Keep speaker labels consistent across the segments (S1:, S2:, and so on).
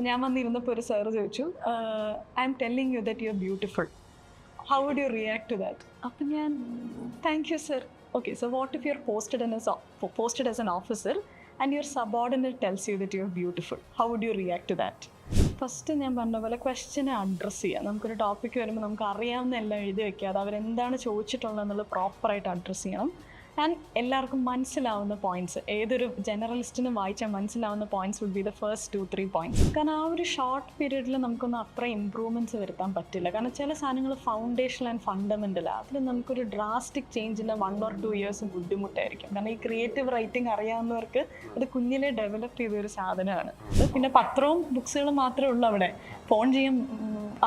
S1: ഞാൻ വന്നിരുന്നപ്പോൾ ഒരു സാറ് ചോദിച്ചു, I'm telling you that you are beautiful, how would you react to that? അപ്പം ഞാൻ thank you sir. Okay, so what if you are posted as an officer and your subordinate tells you that you are beautiful, how would you react to that? First ഞാൻ പറഞ്ഞ പോലെ ക്വസ്റ്റ്യനെ address ചെയ്യുക. നമുക്കൊരു topic വരുമ്പോൾ നമുക്ക് അറിയാവുന്ന എല്ലാം എഴുതി വെക്കാതെ അവരെന്താണ് ചോദിച്ചിട്ടുള്ളതെന്നുള്ളത് പ്രോപ്പറായിട്ട് അഡ്രസ്സ് ചെയ്യണം. ആൻഡ് എല്ലാവർക്കും മനസ്സിലാവുന്ന പോയിന്റ്സ്, ഏതൊരു ജനറലിസ്റ്റിനും വായിച്ചാൽ മനസ്സിലാവുന്ന points would be the first 2-3 points. കാരണം ആ ഒരു ഷോർട്ട് പീരീഡിൽ നമുക്കൊന്നും അത്ര ഇമ്പ്രൂവ്മെൻറ്റ്സ് വരുത്താൻ പറ്റില്ല. കാരണം ചില സാധനങ്ങൾ ഫൗണ്ടേഷൻ ആൻഡ് ഫണ്ടമെൻ്റലാണ്. അതിൽ നമുക്കൊരു ഡ്രാസ്റ്റിക് ചേഞ്ചിൻ്റെ 1 or 2 years ബുദ്ധിമുട്ടായിരിക്കും. കാരണം ഈ ക്രിയേറ്റീവ് റൈറ്റിംഗ് അറിയാവുന്നവർക്ക് അത് കുഞ്ഞിലെ ഡെവലപ്പ് ചെയ്തൊരു സാധനമാണ്. പിന്നെ പത്രവും ബുക്സുകളും മാത്രമേ ഉള്ളൂ അവിടെ. ഫോൺ ചെയ്യാൻ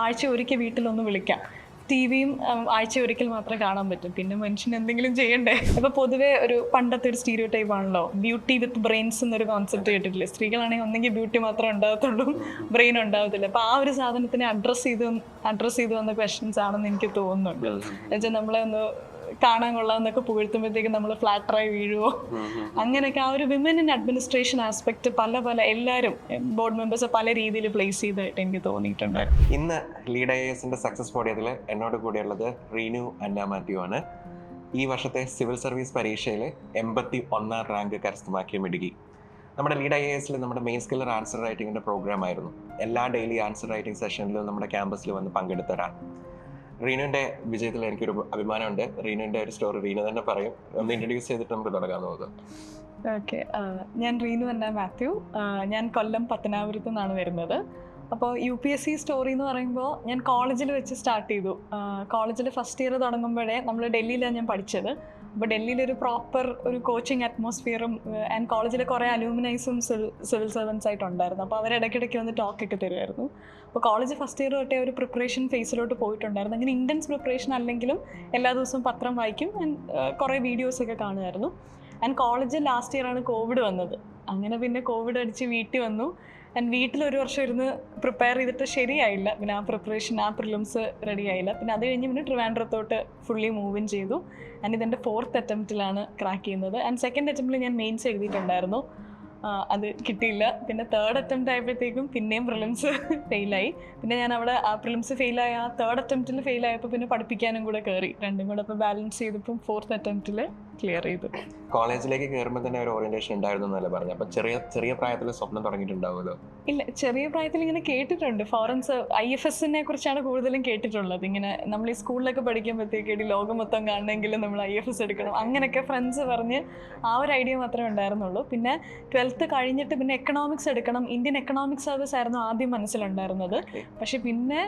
S1: ആഴ്ച ഒരിക്കൽ വീട്ടിലൊന്ന് വിളിക്കാം. ടി വിയും ആഴ്ച ഒരിക്കൽ മാത്രമേ കാണാൻ പറ്റും. പിന്നെ മനുഷ്യന് എന്തെങ്കിലും ചെയ്യണ്ടേ? അപ്പോൾ പൊതുവേ ഒരു പണ്ടത്തെ ഒരു സ്റ്റീരിയോ ടൈപ്പ് ആണല്ലോ, ബ്യൂട്ടി വിത്ത് ബ്രെയിൻസ് എന്നൊരു കോൺസെപ്റ്റ് കേട്ടിട്ടില്ലേ? സ്ത്രീകളാണെങ്കിൽ ഒന്നെങ്കിൽ ബ്യൂട്ടി മാത്രമേ ഉണ്ടാകത്തുള്ളൂ, ബ്രെയിൻ ഉണ്ടാകത്തില്ല. അപ്പോൾ ആ ഒരു സാധനത്തിനെ അഡ്രസ്സ് ചെയ്ത് വന്ന ക്വസ്റ്റ്യൻസ് ആണെന്ന് എനിക്ക് തോന്നുന്നുണ്ട്. എന്നുവെച്ചാൽ നമ്മളെ ഒന്ന് കാണാൻ കൊള്ളാമെന്നൊക്കെ പുകഴ്ത്തുമ്പോഴത്തേക്കും നമ്മൾ ഫ്ലാറ്ററായി വീഴുവോ, അങ്ങനെയൊക്കെ ആ ഒരു വിമൻ ഇൻ അഡ്മിനിസ്ട്രേഷൻ ആസ്പെക്ട് പല എല്ലാവരും ബോർഡ് മെമ്പേഴ്സ് പല രീതിയിൽ പ്ലേസ് ചെയ്തായിട്ട് എനിക്ക് തോന്നിയിട്ടുണ്ട്.
S2: ഇന്ന് ലീഡ് IASന്റെ സക്സസ് പോഡിയത്തിൽ എന്നോട് കൂടെയുള്ളത് റീനു അന്ന മാത്യു ആണ്. ഈ വർഷത്തെ സിവിൽ സർവീസ് പരീക്ഷയിൽ 81ാം റാങ്ക് കരസ്ഥമാക്കിയ മിടുക്കി. നമ്മുടെ ലീഡ് IASൽ നമ്മുടെ മെയിൻ സ്കില്ലർ ആൻസർ റൈറ്റിങ്ങിൻ്റെ പ്രോഗ്രാം ആയിരുന്നു. എല്ലാ ഡെയിലി ആൻസർ റൈറ്റിംഗ് സെഷനിലും നമ്മുടെ ക്യാമ്പസിൽ വന്ന് പങ്കെടുത്ത ഒരാൾ. റീനുവിൻ്റെ വിജയത്തിൽ എനിക്കൊരു അഭിമാനമുണ്ട്. റീനുവിൻ്റെ ഒരു സ്റ്റോറി റീനു തന്നെ പറയും. ഒന്ന് ഇൻട്രൊഡ്യൂസ് ചെയ്തിട്ട് നമുക്ക് തുടങ്ങാൻ നോക്കാം.
S1: ഓക്കെ, ഞാൻ റീനു അന്ന മാത്യു. ഞാൻ കൊല്ലം പത്തനാപുരത്തു നിന്നാണ് വരുന്നത്. അപ്പോൾ UPSC സ്റ്റോറി എന്ന് പറയുമ്പോൾ ഞാൻ കോളേജിൽ വെച്ച് സ്റ്റാർട്ട് ചെയ്തു. കോളേജിൽ ഫസ്റ്റ് ഇയർ തുടങ്ങുമ്പോഴേ നമ്മൾ ഡൽഹിയിലാണ് ഞാൻ പഠിച്ചത്. അപ്പോൾ ഡൽഹിയിലൊരു പ്രോപ്പർ ഒരു കോച്ചിങ് അറ്റ്മോസ്ഫിയറും ആൻഡ് കോളേജിലെ കുറേ അലൂമിനൈസും സിവിൽ സർവൻസ് ആയിട്ടുണ്ടായിരുന്നു. അപ്പോൾ അവരിടയ്ക്കിടയ്ക്ക് വന്ന് ടോക്കൊക്കെ തരുമായിരുന്നു. അപ്പോൾ കോളേജ് ഫസ്റ്റ് ഇയർ തൊട്ടേ ഒരു പ്രിപ്പറേഷൻ ഫേസിലോട്ട് പോയിട്ടുണ്ടായിരുന്നു. അങ്ങനെ ഇൻറ്റൻസ് പ്രിപ്പറേഷൻ അല്ലെങ്കിലും എല്ലാ ദിവസവും പത്രം വായിക്കും ആൻഡ് കുറേ വീഡിയോസൊക്കെ കാണുമായിരുന്നു. ആൻഡ് കോളേജ് ലാസ്റ്റ് ഇയറാണ് കോവിഡ് വന്നത്. അങ്ങനെ പിന്നെ കോവിഡ് അടിച്ച് വീട്ടിൽ വന്നു. ആൻഡ് വീട്ടിലൊരു വർഷം ഇരുന്ന് പ്രിപ്പയർ ചെയ്തിട്ട് ശരിയായില്ല. പിന്നെ ആ പ്രിപ്പറേഷൻ പ്രിലിംസ് റെഡി ആയില്ല. പിന്നെ അത് കഴിഞ്ഞ് പിന്നെ ട്രിവാൻഡ്രത്തോട്ട് ഫുള്ളി മൂവ് ഇൻ ചെയ്തു. ആൻഡ് ഇതെൻ്റെ 4th അറ്റംപ്റ്റിലാണ് ക്രാക്ക് ചെയ്യുന്നത്. ആൻഡ് 2nd അറ്റംപ്റ്റിൽ ഞാൻ മെയിൻസ് എഴുതിയിട്ടുണ്ടായിരുന്നു, അത് കിട്ടിയില്ല. പിന്നെ 3rd അറ്റംപ്റ്റ് ആയപ്പോഴത്തേക്കും പിന്നെയും പ്രിലിംസ് ഫെയിലായി. പിന്നെ ഞാൻ അവിടെ ആ പ്രിലിംസ് ഫെയിലായി, ആ 3rd അറ്റംപ്റ്റിൽ ഫെയിലായപ്പോൾ പിന്നെ പഠിപ്പിക്കാനും കൂടെ കയറി. രണ്ടും കൂടെ അപ്പോൾ ബാലൻസ് ചെയ്തപ്പം 4th അറ്റംപ്റ്റിൽ ക്ലിയർ ചെയ്തു.
S2: കോളേജിലേക്ക് കയറുമ്പോൾ തന്നെ ഒരു ഓറിയന്റേഷൻ ഉണ്ടായിരുന്നു എന്നല്ലേ പറഞ്ഞു. അപ്പം ചെറിയ പ്രായത്തിൽ സ്വപ്നം തുടങ്ങിയിട്ടുണ്ടാവുമല്ലോ?
S1: ഇല്ല, ചെറിയ പ്രായത്തിൽ ഇങ്ങനെ കേട്ടിട്ടുണ്ട്. IFSനെ കുറിച്ചാണ് കൂടുതലും കേട്ടിട്ടുള്ളത്. ഇങ്ങനെ നമ്മൾ ഈ സ്കൂളിലൊക്കെ പഠിക്കുമ്പോഴത്തേക്ക് ലോകം മൊത്തം കാണണമെങ്കിൽ നമ്മൾ IFS എടുക്കണം, അങ്ങനെയൊക്കെ ഫ്രണ്ട്സ് പറഞ്ഞ് ആ ഒരു ഐഡിയ മാത്രമേ ഉണ്ടായിരുന്നുള്ളൂ. പിന്നെ 12th കഴിഞ്ഞിട്ട് പിന്നെ എക്കണോമിക്സ് എടുക്കണം, ഇന്ത്യൻ എക്കണോമിക് സർവീസ് ആയിരുന്നു ആദ്യം മനസ്സിലുണ്ടായിരുന്നത്. പക്ഷെ പിന്നെ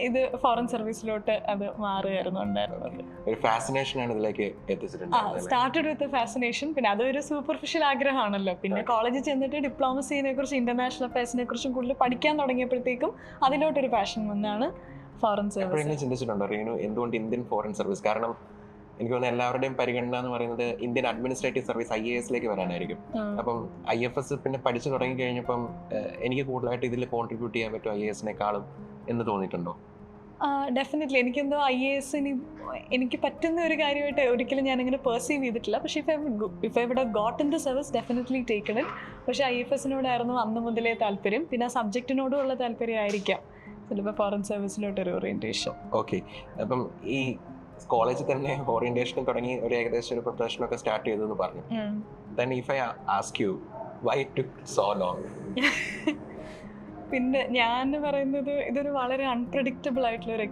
S1: ഇത് ഫോറിൻ സർവീസിലോട്ട് അത് മാറുകയായിരുന്നു ഉണ്ടായിരുന്നത്.
S2: ഒരു ഫാസിനേഷനാണ് ഇതിലേക്ക് എത്തിച്ചിട്ടുണ്ട്.
S1: Started with fascination. പിന്നെ അതൊരു സൂപ്പർഫിഷ്യൽ ആഗ്രഹമാണല്ലോ. പിന്നെ കോളേജിൽ ചെന്നിട്ട് ഡിപ്ലോമസിനെ കുറിച്ച് ഇന്റർനാഷണൽ അഫയേഴ്സിനെ കുറിച്ചും കൂടുതൽ പഠിക്കാൻ തുടങ്ങിയപ്പോഴത്തേക്കും അതിലോട്ടൊരു പാഷൻ വന്നാണ് ഫോറിൻ സർവീസ്.
S2: ചിന്തിച്ചിട്ടുണ്ടോ റീനു എന്തുകൊണ്ട് ഇന്ത്യൻ ഫോറിൻ സർവീസ്? കാരണം എനിക്ക് തോന്നുന്നു എല്ലാവരുടെയും പരിഗണന എന്ന് പറയുന്നത് ഇന്ത്യൻ അഡ്മിനിസ്ട്രേറ്റീവ് സർവീസ് IASലേക്ക് വരാനായിരിക്കും. അപ്പം IFS പിന്നെ പഠിച്ചു തുടങ്ങി കഴിഞ്ഞപ്പം എനിക്ക് കൂടുതലായിട്ട് ഇതിൽ കോൺട്രിബ്യൂട്ട് ചെയ്യാൻ പറ്റും IASനേക്കാളും എന്ന് തോന്നിയിട്ടുണ്ടോ?
S1: ഡെഫിനറ്റ്ലി. എനിക്കെന്തോ IAS എനിക്ക് പറ്റുന്ന ഒരു കാര്യമായിട്ട് ഒരിക്കലും ഞാനിങ്ങനെ പെർസീവ് ചെയ്തിട്ടില്ല. പക്ഷേ if I would have got in the service definitely taken it. പക്ഷേ IFSനോടായിരുന്നു അന്ന് മുതലേ താല്പര്യം. പിന്നെ ആ സബ്ജക്റ്റിനോടും ഉള്ള താല്പര്യമായിരിക്കാം ചിലപ്പോൾ ഫോറിൻ സർവീസിലോട്ടൊരു ഓറിയൻറ്റേഷൻ.
S2: ഓക്കെ, അപ്പം ഈ കോളേജിൽ തന്നെ ഓറിയന്റേഷൻ തുടങ്ങി ഒരു ഏകദേശം ഒരു പ്രിപ്പറേഷനൊക്കെ സ്റ്റാർട്ട് ചെയ്തു എന്ന് പറഞ്ഞു. Then if I ask you why it took so long?
S1: പിന്നെ ഞാൻ പറയുന്നത് ഇതൊരു വളരെ അൺപ്രഡിക്റ്റബിൾ ആയിട്ടുള്ള ഒരു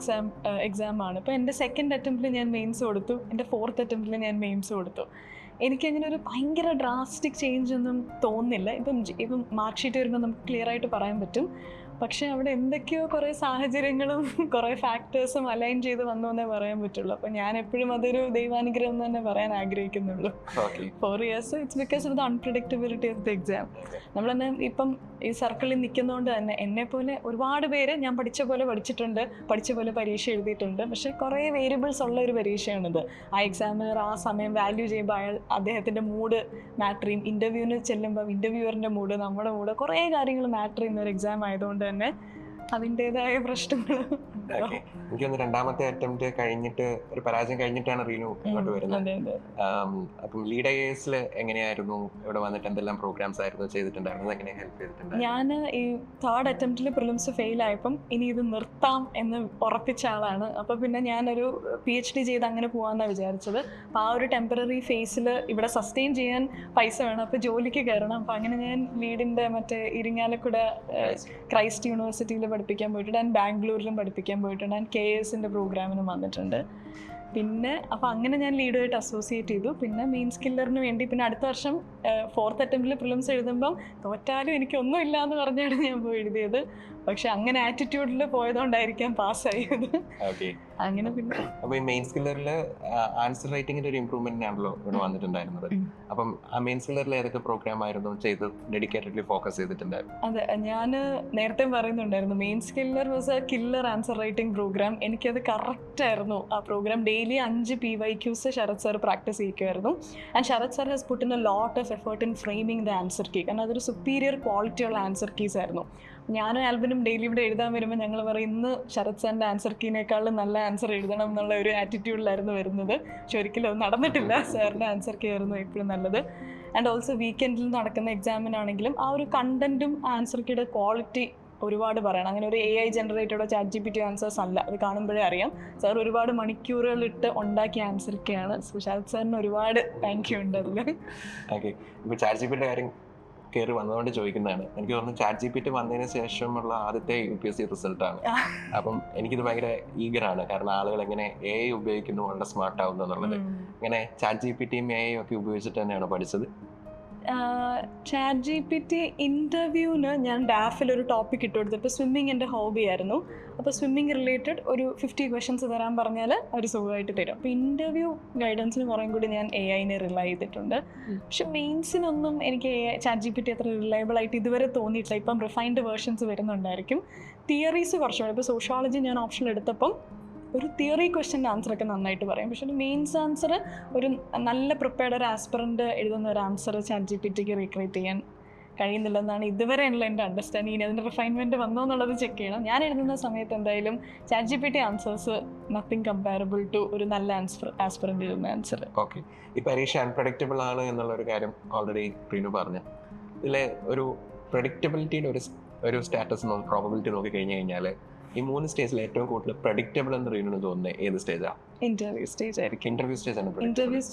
S1: എക്സാമാണ്. ഇപ്പോൾ എൻ്റെ 2nd അറ്റംപ്റ്റിൽ ഞാൻ മെയിൻസ് കൊടുത്തു, എൻ്റെ 4th അറ്റംപ്റ്റിൽ ഞാൻ മെയിൻസ് കൊടുത്തു. എനിക്കങ്ങനെ ഒരു ഭയങ്കര ഡ്രാസ്റ്റിക് ചേഞ്ച് ഒന്നും തോന്നുന്നില്ല. ഇപ്പം മാർക്ക് ഷീറ്റ് വരുമ്പോൾ നമുക്ക് ക്ലിയർ ആയിട്ട് പറയാൻ പറ്റും. പക്ഷേ അവിടെ എന്തൊക്കെയോ കുറേ സാഹചര്യങ്ങളും കുറേ ഫാക്ടേഴ്സും അലൈൻ ചെയ്ത് വന്നു എന്നേ പറയാൻ പറ്റുള്ളൂ. അപ്പോൾ ഞാൻ എപ്പോഴും അതൊരു ദൈവാനുഗ്രഹം എന്ന് തന്നെ പറയാൻ ആഗ്രഹിക്കുന്നുള്ളൂ. 4 years it's because of the unpredictability of the exam. നമ്മൾ തന്നെ ഇപ്പം ഈ സർക്കിളിൽ നിൽക്കുന്നതുകൊണ്ട് തന്നെ എന്നെപ്പോലെ ഒരുപാട് പേര് ഞാൻ പഠിച്ച പോലെ പഠിച്ചിട്ടുണ്ട്, പഠിച്ച പോലെ പരീക്ഷ എഴുതിയിട്ടുണ്ട്. പക്ഷേ കുറേ വേരിയബിൾസ് ഉള്ള ഒരു പരീക്ഷയാണിത്. ആ എക്സാമിനർ ആ സമയം വാല്യൂ ചെയ്യുമ്പോൾ അദ്ദേഹത്തിൻ്റെ മൂഡ് മാറ്റർ ചെയ്യും. ഇൻ്റർവ്യൂവിന് ചെല്ലുമ്പോൾ ഇൻ്റർവ്യൂവറിൻ്റെ മൂഡ്, നമ്മുടെ മൂഡ്, കുറേ കാര്യങ്ങൾ മാറ്റർ ചെയ്യുന്ന ഒരു എക്സാം ആയതുകൊണ്ട് തന്നെ അതിൻ്റെതായ പ്രശ്നങ്ങൾ.
S2: ഓക്കെ, എനിക്കൊന്ന് രണ്ടാമത്തെ അറ്റംപ്റ്റ് കഴിഞ്ഞിട്ട് ഒരു പരാജയം കഴിഞ്ഞിട്ടാണ് റീനു ഇങ്ങോട്ട് വരുന്നത്.
S1: അതെ അതെ.
S2: അപ്പം ലീഡ് IAS എങ്ങനെയായിരുന്നു, ഇവിടെ വന്നിട്ട് എന്തെല്ലാം പ്രോഗ്രാംസ് ആയിരുന്നു ചെയ്തിട്ടുണ്ടായിരുന്നത്, എങ്ങനെ ഹെൽപ്പ് ചെയ്തിട്ടുണ്ടായിരുന്നു?
S1: ഞാൻ ഈ തേർഡ് അറ്റംപ്റ്റിൽ പ്രിലിംസ് ഫെയിൽ ആയപ്പം ഇനി ഇത് നിർത്താം എന്ന് ഉറപ്പിച്ച ആളാണ്. അപ്പോൾ പിന്നെ ഞാനൊരു PhD ചെയ്ത് അങ്ങനെ പോകാമെന്നാണ് വിചാരിച്ചത്. അപ്പോൾ ആ ഒരു ടെമ്പററി ഫേസിൽ ഇവിടെ സസ്റ്റെയിൻ ചെയ്യാൻ പൈസ വേണം, അപ്പോൾ ജോലിക്ക് കയറണം. അപ്പോൾ അങ്ങനെ ഞാൻ ലീഡിൻ്റെ മറ്റേ ഇരിങ്ങാലക്കുട ക്രൈസ്റ്റ് യൂണിവേഴ്സിറ്റിയിൽ പഠിപ്പിക്കാൻ പോയിട്ടുണ്ട്, ഞാൻ ബാംഗ്ലൂരിലും പഠിപ്പിക്കാൻ പോയിട്ടുണ്ട്, ഞാൻ KSൻ്റെ പ്രോഗ്രാമിനും വന്നിട്ടുണ്ട്. പിന്നെ അപ്പോൾ അങ്ങനെ ഞാൻ ലീഡുമായിട്ട് അസോസിയേറ്റ് ചെയ്തു. പിന്നെ മെയിൻ സ്കില്ലറിന് വേണ്ടി പിന്നെ അടുത്ത വർഷം ഫോർത്ത് അറ്റംപ്റ്റിൽ പ്രിലിംസ് എഴുതുമ്പം തോറ്റാലും എനിക്കൊന്നും ഇല്ല എന്ന് പറഞ്ഞാണ് ഞാൻ പോയി എഴുതിയത്. പക്ഷെ അങ്ങനെ ആറ്റിറ്റ്യൂഡിൽ പോയതുകൊണ്ടായിരിക്കാം പാസ്സായത്. അങ്ങനെ പിന്നെ
S2: അപ്പോൾ ഈ മെയിൻ സ്കില്ലറിൽ ആൻസർ റൈറ്റിംഗിന്റെ ഒരു ഇംപ്രൂവ്മെന്റ് ആണല്ലോ ഇവിടെ വന്നിട്ടുണ്ടായിരുന്നത്. അപ്പം ആ മെയിൻ സ്കില്ലറിൽ ഏതൊക്കെ പ്രോഗ്രാം ആയിരുന്നു ചെയ്ത് ഡെഡിക്കേറ്റഡ്ലി ഫോക്കസ് ചെയ്തിട്ടുണ്ടായിരുന്നു?
S1: അതെ, ഞാൻ നേരത്തെ പറയുന്നുണ്ടായിരുന്നു main skiller was a killer answer writing program. എനിക്കത് കറക്റ്റ് ആയിരുന്നു. ആ program daily 5 PYQs Sharath sir practice ചെയ്യിക്കുമായിരുന്നു. And Sharath sir has put in a lot of effort in framing the answer key. കാരണം അതൊരു സുപ്പീരിയർ ക്വാളിറ്റിയുള്ള ആൻസർ കീസ് ആയിരുന്നു. ഞാനും ആൽബിനും daily ഇവിടെ എഴുതാൻ വരുമ്പോൾ ഞങ്ങൾ പറയും ഇന്ന് ശരത് സാറിൻ്റെ ആൻസർ കീനേക്കാളും നല്ല ആൻസർ എഴുതണം എന്നുള്ള ഒരു ആറ്റിറ്റ്യൂഡിലായിരുന്നു വരുന്നത്. പക്ഷെ ഒരിക്കലും അത് നടന്നിട്ടില്ല. സാറിൻ്റെ ആൻസർ കീ ആയിരുന്നു എപ്പോഴും നല്ലത്. ആൻഡ് ഓൾസോ വീക്കെൻഡിൽ നടക്കുന്ന എക്സാമിനാണെങ്കിലും ആ ഒരു കണ്ടന്റും ആൻസർ കീയുടെ ക്വാളിറ്റി ഒരുപാട് പറയണം. അങ്ങനെ ഒരു AI ജനറേറ്റഡോ ChatGPT ആൻസേഴ്സ് അല്ല, അത് കാണുമ്പോഴേ അറിയാം. സാർ ഒരുപാട് മണിക്കൂറുകളിട്ട് ഉണ്ടാക്കിയ ആൻസർ കീയാണ്. ശരത് സാറിന് ഒരുപാട് താങ്ക് യു ഉണ്ട് അതിൽ.
S2: ഓക്കെ, ഇപ്പോൾ ChatGPT കാര്യം കയറി വന്നതുകൊണ്ട് ചോദിക്കുന്നതാണ്. എനിക്ക് തോന്നുന്നു ChatGPT വന്നതിന് ശേഷമുള്ള ആദ്യത്തെ UPSC റിസൾട്ടാണ്. അപ്പം എനിക്കിത് ഭയങ്കര ഈഗറാണ്, കാരണം ആളുകൾ എങ്ങനെ AI ഉപയോഗിക്കുന്നു, വളരെ സ്മാർട്ട് ആവുന്നു എന്നുള്ളത്. ഇങ്ങനെ ChatGPTയും AI ഒക്കെ ഉപയോഗിച്ചിട്ട് തന്നെയാണ് പഠിച്ചത്.
S1: ChatGPT ഇൻ്റർവ്യൂവിന് ഞാൻ ഡാഫിൽ ഒരു ടോപ്പിക് ഇട്ട് കൊടുത്തപ്പോൾ സ്വിമ്മിങ് എൻ്റെ ഹോബി ആയിരുന്നു. അപ്പോൾ സ്വിമ്മിങ് റിലേറ്റഡ് ഒരു 50 ക്വസ്റ്റ്യൻസ് തരാൻ പറഞ്ഞാൽ അവർ സുഖമായിട്ട് തരും. അപ്പോൾ ഇൻ്റർവ്യൂ ഗൈഡൻസിന് കുറേ കൂടി ഞാൻ AI-നെ റിലൈ ചെയ്തിട്ടുണ്ട്. പക്ഷെ മെയിൻസിനൊന്നും എനിക്ക് ChatGPT അത്ര റിലയബിൾ ആയിട്ട് ഇതുവരെ തോന്നിയിട്ടില്ല. ഇപ്പം റിഫൈൻഡ് വേർഷൻസ് വരുന്നുണ്ടായിരിക്കും. തിയറീസ് കുറച്ചുകൂടെ, ഇപ്പോൾ സോഷ്യോളജി ഞാൻ ഓപ്ഷൻ എടുത്തപ്പം ഒരു തിയറി ക്വസ്റ്റ്യൻ്റെ ആൻസറൊക്കെ നന്നായിട്ട് പറയും. പക്ഷെ ഒരു മെയിൻസ് ആൻസർ ഒരു നല്ല പ്രിപ്പയർഡ് ഒരു ആസ്പിറൻ്റ് എഴുതുന്ന ഒരു ആൻസർ ChatGPTക്ക് റീക്രിയേറ്റ് ചെയ്യാൻ കഴിയുന്നില്ലെന്നാണ് ഇതുവരെ ഉള്ള എൻ്റെ അണ്ടർസ്റ്റാൻഡിങ്. ഇനി അതിൻ്റെ റിഫൈൻമെൻറ്റ് വന്നോ എന്നുള്ളത് ചെക്ക് ചെയ്യണം. ഞാൻ എഴുതുന്ന സമയത്ത് എന്തായാലും ChatGPT answers nothing comparable to ഒരു നല്ല ആസ്പിറൻ്റ് എഴുതുന്ന ആൻസർ.
S2: ഓക്കെ, ഈ പരീക്ഷ അൺപ്രഡിക്റ്റബിൾ ആണ് എന്നുള്ളൊരു കാര്യം ഓൾറെഡി റീനു പറഞ്ഞു. ഇതിലെ ഒരു പ്രഡിക്റ്റബിലിറ്റിയുടെ ഒരു സ്റ്റാറ്റസ് പ്രോബബിലിറ്റി നോക്കി കഴിഞ്ഞു കഴിഞ്ഞാൽ ഈ 3 സ്റ്റേജിൽ ഏറ്റവും കൂടുതൽ പ്രഡിക്റ്റബിൾ എന്ന് റീനു തോന്നുന്നത് ഏത് സ്റ്റേജാണ്?
S1: ഇൻ്റർവ്യൂ സ്റ്റേജ് ആയിരിക്കും.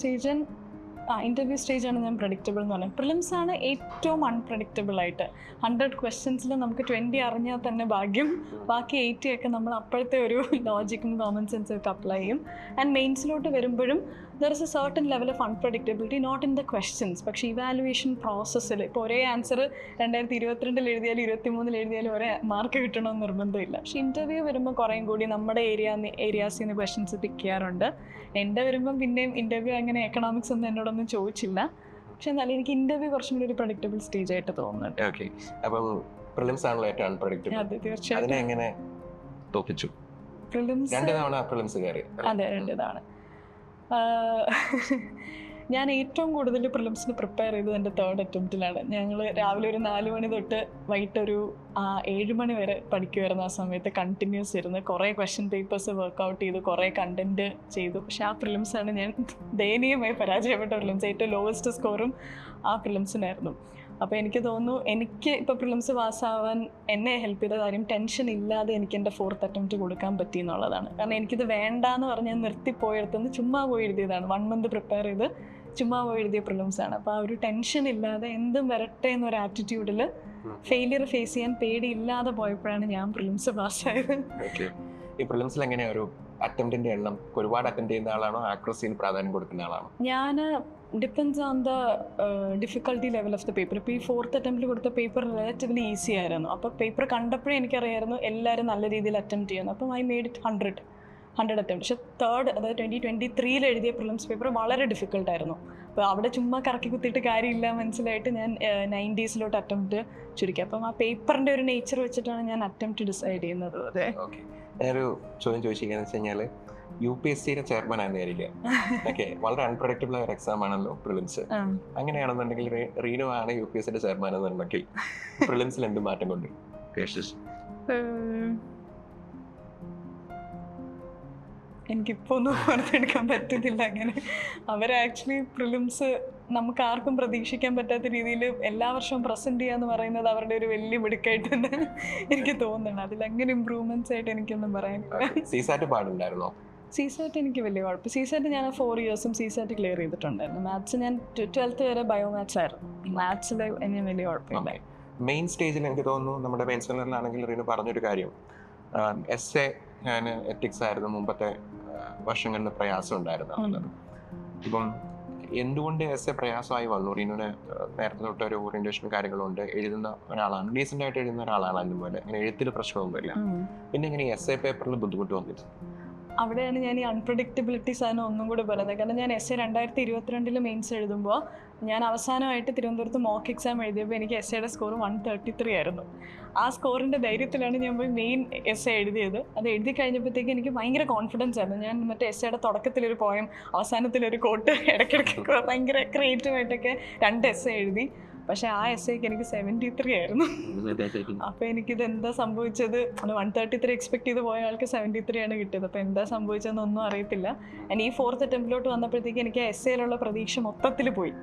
S2: ഇൻ്റർവ്യൂ
S1: സ്റ്റേജാണ് ഞാൻ പ്രഡിക്റ്റബിൾ എന്ന് പറയുന്നത്. പ്രിലിംസ് ആണ് ഏറ്റവും അൺപ്രഡിക്റ്റബിൾ ആയിട്ട്. 100 ക്വസ്റ്റ്യൻസിൽ നമുക്ക് 20 അറിഞ്ഞാൽ തന്നെ ഭാഗ്യം. ബാക്കി 80 ഒക്കെ നമ്മൾ അപ്പോഴത്തെ ഒരു ലോജിക്കും കോമൺ സെൻസും ഒക്കെ അപ്ലൈ ചെയ്യും. ആൻഡ് മെയിൻസിലോട്ട് വരുമ്പോഴും there is a certain level of unpredictability not in the questions. പക്ഷേ ഇവാലുവേഷൻ പ്രോസസ്സിൽ ഇപ്പോൾ ഒരേ ആൻസർ 2022 എഴുതിയാലും 2023 എഴുതിയാലും ഒരേ മാർക്ക് കിട്ടണമെന്ന് നിർബന്ധമില്ല. പക്ഷേ ഇൻ്റർവ്യൂ വരുമ്പോൾ കുറേയും കൂടി നമ്മുടെ ഏരിയാസിൽ നിന്ന് ക്വസ്റ്റ്യൻസ് പിക്ക് ചെയ്യാറുണ്ട്. എൻ്റെ വരുമ്പം പിന്നെയും ഇൻ്റർവ്യൂ അങ്ങനെ എക്കണോമിക്സ് ഒന്നും എന്നോടൊന്നും ചോദിച്ചില്ല. പക്ഷെ എന്നാലും എനിക്ക് ഇൻ്റർവ്യൂ കുറച്ചും കൂടി ഒരു പ്രഡിക്റ്റബിൾ സ്റ്റേജ് ആയിട്ട് തോന്നുന്നുണ്ട്.
S2: ഓക്കെ, അപ്പം പ്രിലിംസ് ആണല്ലോ ഏറ്റവും അൺപ്രഡിക്റ്റബിൾ.
S1: അതെ, തീർച്ചയായിട്ടും.
S2: അതിനെ എങ്ങനെ തോപ്പിച്ചു?
S1: പ്രിലിംസ്
S2: 2 തവണ പ്രിലിംസ് കയറി.
S1: അതെ, 2 തവണ. ഞാൻ ഏറ്റവും കൂടുതൽ പ്രിലിംസിന് പ്രിപ്പയർ ചെയ്തത് എൻ്റെ തേർഡ് അറ്റംപ്റ്റിലാണ്. ഞങ്ങൾ രാവിലെ ഒരു 4 മണി തൊട്ട് വൈകിട്ടൊരു 7 മണി വരെ പഠിക്കുമായിരുന്നു. ആ സമയത്ത് കണ്ടിന്യൂസ് ഇരുന്ന് കുറേ ക്വസ്റ്റ്യൻ പേപ്പേഴ്സ് വർക്കൗട്ട് ചെയ്തു, കുറേ കണ്ടൻറ്റ് ചെയ്തു. പക്ഷേ ആ പ്രിലിംസാണ് ഞാൻ ദയനീയമായി പരാജയപ്പെട്ട പ്രിലിംസ്. ഏറ്റവും ലോവസ്റ്റ് സ്കോറും ആ പ്രിലിംസിനായിരുന്നു. അപ്പോൾ എനിക്ക് തോന്നുന്നു എനിക്ക് ഇപ്പോൾ പ്രിലിംസ് പാസ്സാവാൻ എന്നെ ഹെൽപ്പ് ചെയ്ത കാര്യം ടെൻഷൻ ഇല്ലാതെ എനിക്ക് എൻ്റെ 4th അറ്റംപ്റ്റ് കൊടുക്കാൻ പറ്റി എന്നുള്ളതാണ്. കാരണം എനിക്കിത് വേണ്ടാന്ന് പറഞ്ഞ് ഞാൻ നിർത്തിപ്പോയെടുത്തുനിന്ന് ചുമ്മാ പോയി എഴുതിയതാണ്. 1 മന്ത് പ്രിപ്പയർ ചെയ്ത് ചുമ്മാ പോയി എഴുതിയ പ്രിലിംസാണ്. അപ്പോൾ ആ ഒരു ടെൻഷൻ ഇല്ലാതെ എന്തും വരട്ടെ എന്നൊരു ആറ്റിറ്റ്യൂഡിൽ ഫെയിലിയർ ഫേസ് ചെയ്യാൻ പേടിയില്ലാതെ പോയപ്പോഴാണ് ഞാൻ പ്രിലിംസ് പാസ്സായത്.
S2: ഈ പ്രിലിംസിൽ എങ്ങനെയാണ് ഒരു അറ്റംപ്റ്റിന്റെ എണ്ണം ഒരുപാട് അറ്റംപ്റ്റ് ചെയ്യുന്ന ആളാണോ, ആക്യുറസിയിൽ പ്രാധാന്യം കൊടുക്കുന്ന ആളാണോ?
S1: ഞാൻ depends on the difficulty level of the paper. ഇപ്പോൾ ഈ 4th അറ്റംപ്റ്റിൽ കൊടുത്ത പേപ്പർ റിലേറ്റീവ്ലി ഈസി ആയിരുന്നു. അപ്പോൾ പേപ്പർ കണ്ടപ്പോഴേ എനിക്കറിയായിരുന്നു എല്ലാവരും നല്ല രീതിയിൽ അറ്റംപ്റ്റ് ചെയ്യുന്നു. അപ്പം ഐ മെയ്ഡ് ഇറ്റ് 100 അറ്റംപ്റ്റ്. പക്ഷേ തേർഡ്, അതായത് 2023 എഴുതിയ പ്രിലിംസ് പേപ്പർ വളരെ ഡിഫിക്കൽട്ടായിരുന്നു. അപ്പോൾ അവിടെ ചുമ്മാ കറക്കി കുത്തിയിട്ട് കാര്യമില്ല മനസ്സിലായിട്ട് ഞാൻ 90s അറ്റംപ്റ്റ് ചുരുക്കി. അപ്പം ആ പേപ്പറിൻ്റെ ഒരു നേച്ചർ വെച്ചിട്ടാണ് ഞാൻ അറ്റംപ്റ്റ് ഡിസൈഡ് ചെയ്യുന്നത്. അതെ,
S2: ഓക്കെ. ഞാനൊരു ചോദ്യം ചോദിച്ചിരിക്കുന്നത് വെച്ച് കഴിഞ്ഞാൽ UPSCയുടെ ചെയർമാൻ ആണെന്നായിരിക്കും. ഓക്കെ, വളരെ അൺപ്രഡിക്റ്റബിൾ ആയ ഒരു എക്സാം ആണല്ലോ പ്രിലിംസ്. അങ്ങനെയാണെന്നുണ്ടെങ്കിൽ റീനു ആണ് UPSCയുടെ ചെയർമാൻ എന്നുണ്ടെങ്കിൽ പ്രിലിംസിൽ എന്ത് മാറ്റം കൊണ്ട്?
S1: എനിക്കിപ്പോൾ ഒന്നും ഓർത്തെടുക്കാൻ പറ്റുന്നില്ല അങ്ങനെ. അവർ ആക്ച്വലി പ്രിലിംസ് നമുക്ക് ആർക്കും പ്രതീക്ഷിക്കാൻ പറ്റാത്ത രീതിയിൽ എല്ലാ വർഷവും പ്രസൻറ്റ് ചെയ്യാന്ന് പറയുന്നത് അവരുടെ ഒരു വലിയ മിടുക്കായിട്ട് തന്നെ എനിക്ക് തോന്നുന്നുണ്ട്. അതിലങ്ങനെ ഇമ്പ്രൂവ്മെന്റ്സ് ആയിട്ട് എനിക്കൊന്നും പറയാനില്ല.
S2: സിസാറ്റ് പാടുണ്ടായിരുന്നോ?
S1: സിസാറ്റ് എനിക്ക് വലിയ കുഴപ്പം. സിസാറ്റ് ഞാൻ 4 ഇയേഴ്സും സിസാറ്റ് ക്ലിയർ ചെയ്തിട്ടുണ്ടായിരുന്നു. മാത്സ് ഞാൻ 12th വരെ ബയോ മാത്സ് ആയിരുന്നു. മാത്സിൽ എനിക്ക് വലിയ കുഴപ്പമില്ല.
S2: മെയിൻ സ്റ്റേജിൽ എനിക്ക് തോന്നുന്നു നമ്മുടെ മെയിൻ സെമിനാറിലാണെങ്കിൽ റീനു പറഞ്ഞൊരു കാര്യം, എസ് ഞാൻ എത്തിക്സ് ആയിരുന്നു മുമ്പത്തെ വർഷങ്ങളിൽ പ്രയാസം ഉണ്ടായിരുന്നത്. ഇപ്പം എന്തുകൊണ്ട് എസ് പ്രയാസമായി വന്നു? റീനുവിന് നേരത്തെ തൊട്ട് ഒരു ഓറിയന്റേഷൻ കാര്യങ്ങളുണ്ട്, എഴുതുന്ന ഒരാളാണ്, ഡീസൻ്റ് ആയിട്ട് എഴുതുന്ന ഒരാളാണ്, അതുപോലെ അങ്ങനെ എഴുത്തിൽ പ്രശ്നമൊന്നുമില്ല. പിന്നെ ഇങ്ങനെ എസ് പേപ്പറിൽ ബുദ്ധിമുട്ട് വന്നിട്ട്
S1: അവിടെയാണ് ഞാൻ ഈ അൺപ്രഡിക്റ്റബിലിറ്റി സാധനം ഒന്നും കൂടി പറയുന്നത്. കാരണം ഞാൻ എസ് 2022 മെയിൻസ് എഴുതുമ്പോൾ ഞാൻ അവസാനമായിട്ട് തിരുവനന്തപുരത്ത് മോക്ക് എക്സാം എഴുതിയപ്പോൾ എനിക്ക് എസ്സേയുടെ സ്കോർ 133 ആയിരുന്നു. ആ സ്കോറിൻ്റെ ധൈര്യത്തിലാണ് ഞാൻ പോയി മെയിൻ എസ് എഴുതിയത്. അത് എഴുതി കഴിഞ്ഞപ്പോഴത്തേക്ക് എനിക്ക് ഭയങ്കര കോൺഫിഡൻസ് ആയിരുന്നു. ഞാൻ മറ്റേ എസ്സേയുടെ തുടക്കത്തിലൊരു പോയം, അവസാനത്തിലൊരു കോട്ട്, ഇടയ്ക്കിടയ്ക്കൊക്കെ ഭയങ്കര ക്രിയേറ്റീവായിട്ടൊക്കെ 2 എസ് എഴുതി. പക്ഷെ ആ എസ്സേക്ക് എനിക്ക് 73 ആയിരുന്നു. അപ്പോൾ എനിക്കിത് എന്താ സംഭവിച്ചത്, 133 എക്സ്പെക്ട് ചെയ്ത് പോയ ആൾക്ക് 73 ആണ് കിട്ടിയത്. അപ്പോൾ എന്താ സംഭവിച്ചതെന്നൊന്നും അറിയത്തില്ല. ഈ 4th അറ്റംപ്റ്റിലോട്ട് വന്നപ്പോഴത്തേക്ക് എനിക്ക് ആ എസ്സേയിലുള്ള പ്രതീക്ഷ മൊത്തത്തിൽ പോയി.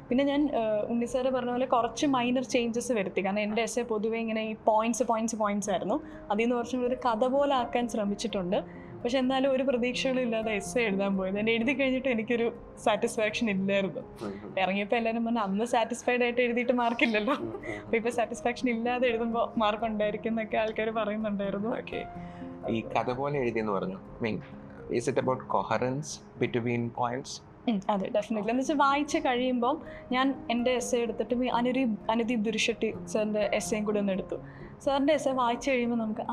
S1: പിന്നെ ഞാൻ ഉണ്ണിസാറ് പറഞ്ഞ പോലെ കുറച്ച് മൈനർ ചേഞ്ചസ് വരുത്തി. കാരണം എൻ്റെ എസ്സേ പൊതുവേ ഇങ്ങനെ ഈ പോയിന്റ്സ് ആയിരുന്നു. അതിൽ നിന്ന് കുറച്ചും കൂടി ഒരു കഥ പോലെ ആക്കാൻ ശ്രമിച്ചിട്ടുണ്ട്. പക്ഷെ എന്നാലും ഒരു പ്രതീക്ഷകളും ഇല്ലാതെ എസ്സേ എഴുതാൻ പോയത്. എന്നെ എഴുതി കഴിഞ്ഞിട്ട് എനിക്കൊരു സാറ്റിസ്ഫാക്ഷൻ ഇല്ലായിരുന്നു. ഇറങ്ങിയപ്പോൾ എല്ലാവരും പറഞ്ഞാൽ അന്ന് സാറ്റിസ്ഫൈഡ് ആയിട്ട് എഴുതിയിട്ട് മാർക്കില്ലല്ലോ, അപ്പോൾ ഇപ്പോൾ സാറ്റിസ്ഫാക്ഷൻ ഇല്ലാതെ എഴുതുമ്പോൾ മാർക്ക് ഉണ്ടായിരിക്കും എന്നൊക്കെ ആൾക്കാർ പറയുന്നുണ്ടായിരുന്നു.
S2: ഓക്കെ, ഈ കഥ പോലെ എഴുതിയെന്ന് പറഞ്ഞു, is it about coherence between points?
S1: അതെ, ഡെഫിനറ്റ്ലി. എന്ന് വെച്ചാൽ വായിച്ച് കഴിയുമ്പോൾ ഞാൻ എൻ്റെ എസ്സേ എടുത്തിട്ട് അനുദീപ് ദുരിഷെട്ടി സാറിൻ്റെ എസ്സേയും കൂടി ഒന്ന് എടുത്തു. സാറിൻ്റെ എസ്സേ വായിച്ച് കഴിയുമ്പോൾ നമുക്ക്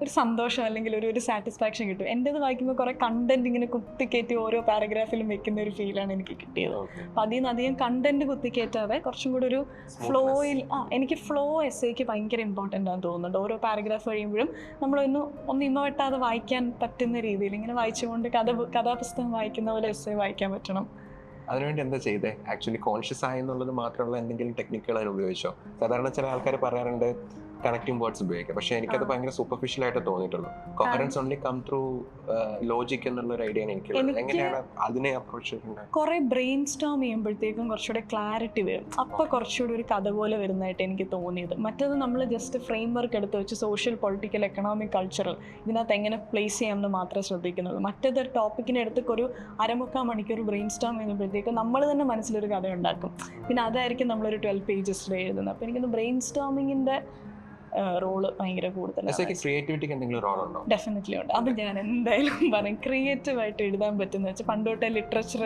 S1: ഒരു സന്തോഷം അല്ലെങ്കിൽ ഒരു സാറ്റിസ്ഫാക്ഷൻ കിട്ടും. എൻ്റേത് വായിക്കുമ്പോൾ കുറേ കണ്ടന്റ് ഇങ്ങനെ കുത്തിക്കയറ്റി ഓരോ പാരഗ്രാഫിലും വെക്കുന്ന ഒരു ഫീലാണ് എനിക്ക് കിട്ടിയത്. അപ്പോൾ അതിൽ നിന്ന് അധികം കണ്ടന്റ് കുത്തിക്കയറ്റാതെ കുറച്ചും കൂടി ഒരു ഫ്ലോയിൽ, എനിക്ക് ഫ്ലോ എസ്സേക്ക് ഭയങ്കര ഇമ്പോർട്ടൻ്റ് ആണെന്ന് തോന്നുന്നുണ്ട്. ഓരോ പാരഗ്രാഫ് കഴിയുമ്പോഴും നമ്മളൊന്ന് ഇമ്മ വെട്ടാതെ വായിക്കാൻ പറ്റുന്ന രീതിയിൽ ഇങ്ങനെ വായിച്ചുകൊണ്ട് കഥാപുസ്തകം വായിക്കുന്ന പോലെ എസ്സേ വായിക്കാൻ പറ്റണം.
S2: അതിനുവേണ്ടി എന്താ ചെയ്തേ? ആക്ച്വലി കോൺഷ്യസ് ആയി എന്നുള്ളത് മാത്രമുള്ള എന്തെങ്കിലും ടെക്നിക്കുകൾ അതിന് ഉപയോഗിച്ചോ? സാധാരണ ചില ആൾക്കാർ പറയാറുണ്ട് കണക്റ്റിംഗ് വേർഡ്സ് ഉപയോഗിക്കാം, പക്ഷെ എനിക്കത് ഭയങ്കര സൂപ്പർഫിഷ്യൽ ആയിട്ട് തോന്നിയിട്ടുള്ളൂ. Coherence only come through logic എന്നുള്ള ഒരു ഐഡിയ എനിക്ക് എങ്ങനെയാണ് അതിനെ അപ്രോച്ച് ചെയ്യുന്നത്?
S1: കുറെ ബ്രെയിൻ സ്റ്റോം ചെയ്യുമ്പോഴത്തേക്കും കുറച്ചുകൂടെ ക്ലാരിറ്റി വരും. അപ്പോൾ കുറച്ചുകൂടി ഒരു കഥ പോലെ വരുന്നതായിട്ട് എനിക്ക് തോന്നിയത്. മറ്റത് നമ്മൾ ജസ്റ്റ് ഫ്രെയിം വർക്ക് എടുത്ത് വെച്ച് സോഷ്യൽ, പൊളിറ്റിക്കൽ, എക്കണോമിക്, കൾച്ചറൽ ഇതിനകത്ത് എങ്ങനെ പ്ലേസ് ചെയ്യാമെന്ന് മാത്രമേ ശ്രദ്ധിക്കുന്നുള്ളൂ. മറ്റേത് ടോപ്പിക്കിനെ എടുത്ത് ഒരു 1/4 മണിക്കൂർ ബ്രെയിൻ സ്റ്റോം ചെയ്യുമ്പോഴത്തേക്കും നമ്മൾ തന്നെ മനസ്സിലൊരു കഥ ഉണ്ടാക്കും. പിന്നെ അതായിരിക്കും നമ്മളൊരു 12 പേജസിൽ എഴുതുന്നത്. അപ്പോൾ എനിക്കൊന്ന് ബ്രെയിൻ സ്റ്റോമിങ്ങിൻ്റെ റോള് ഭയങ്കര കൂടുതലാണ്.
S2: ക്രിയേറ്റിവിറ്റിക്ക് എന്തെങ്കിലും റോൾ ഉണ്ടോ?
S1: ഡെഫിനറ്റ്ലി ഉണ്ട്. അത് ഞാൻ എന്തായാലും പറയും. ക്രിയേറ്റീവായിട്ട് എഴുതാൻ പറ്റുന്ന വെച്ചാൽ പണ്ടോട്ടെ ലിറ്ററേച്ചർ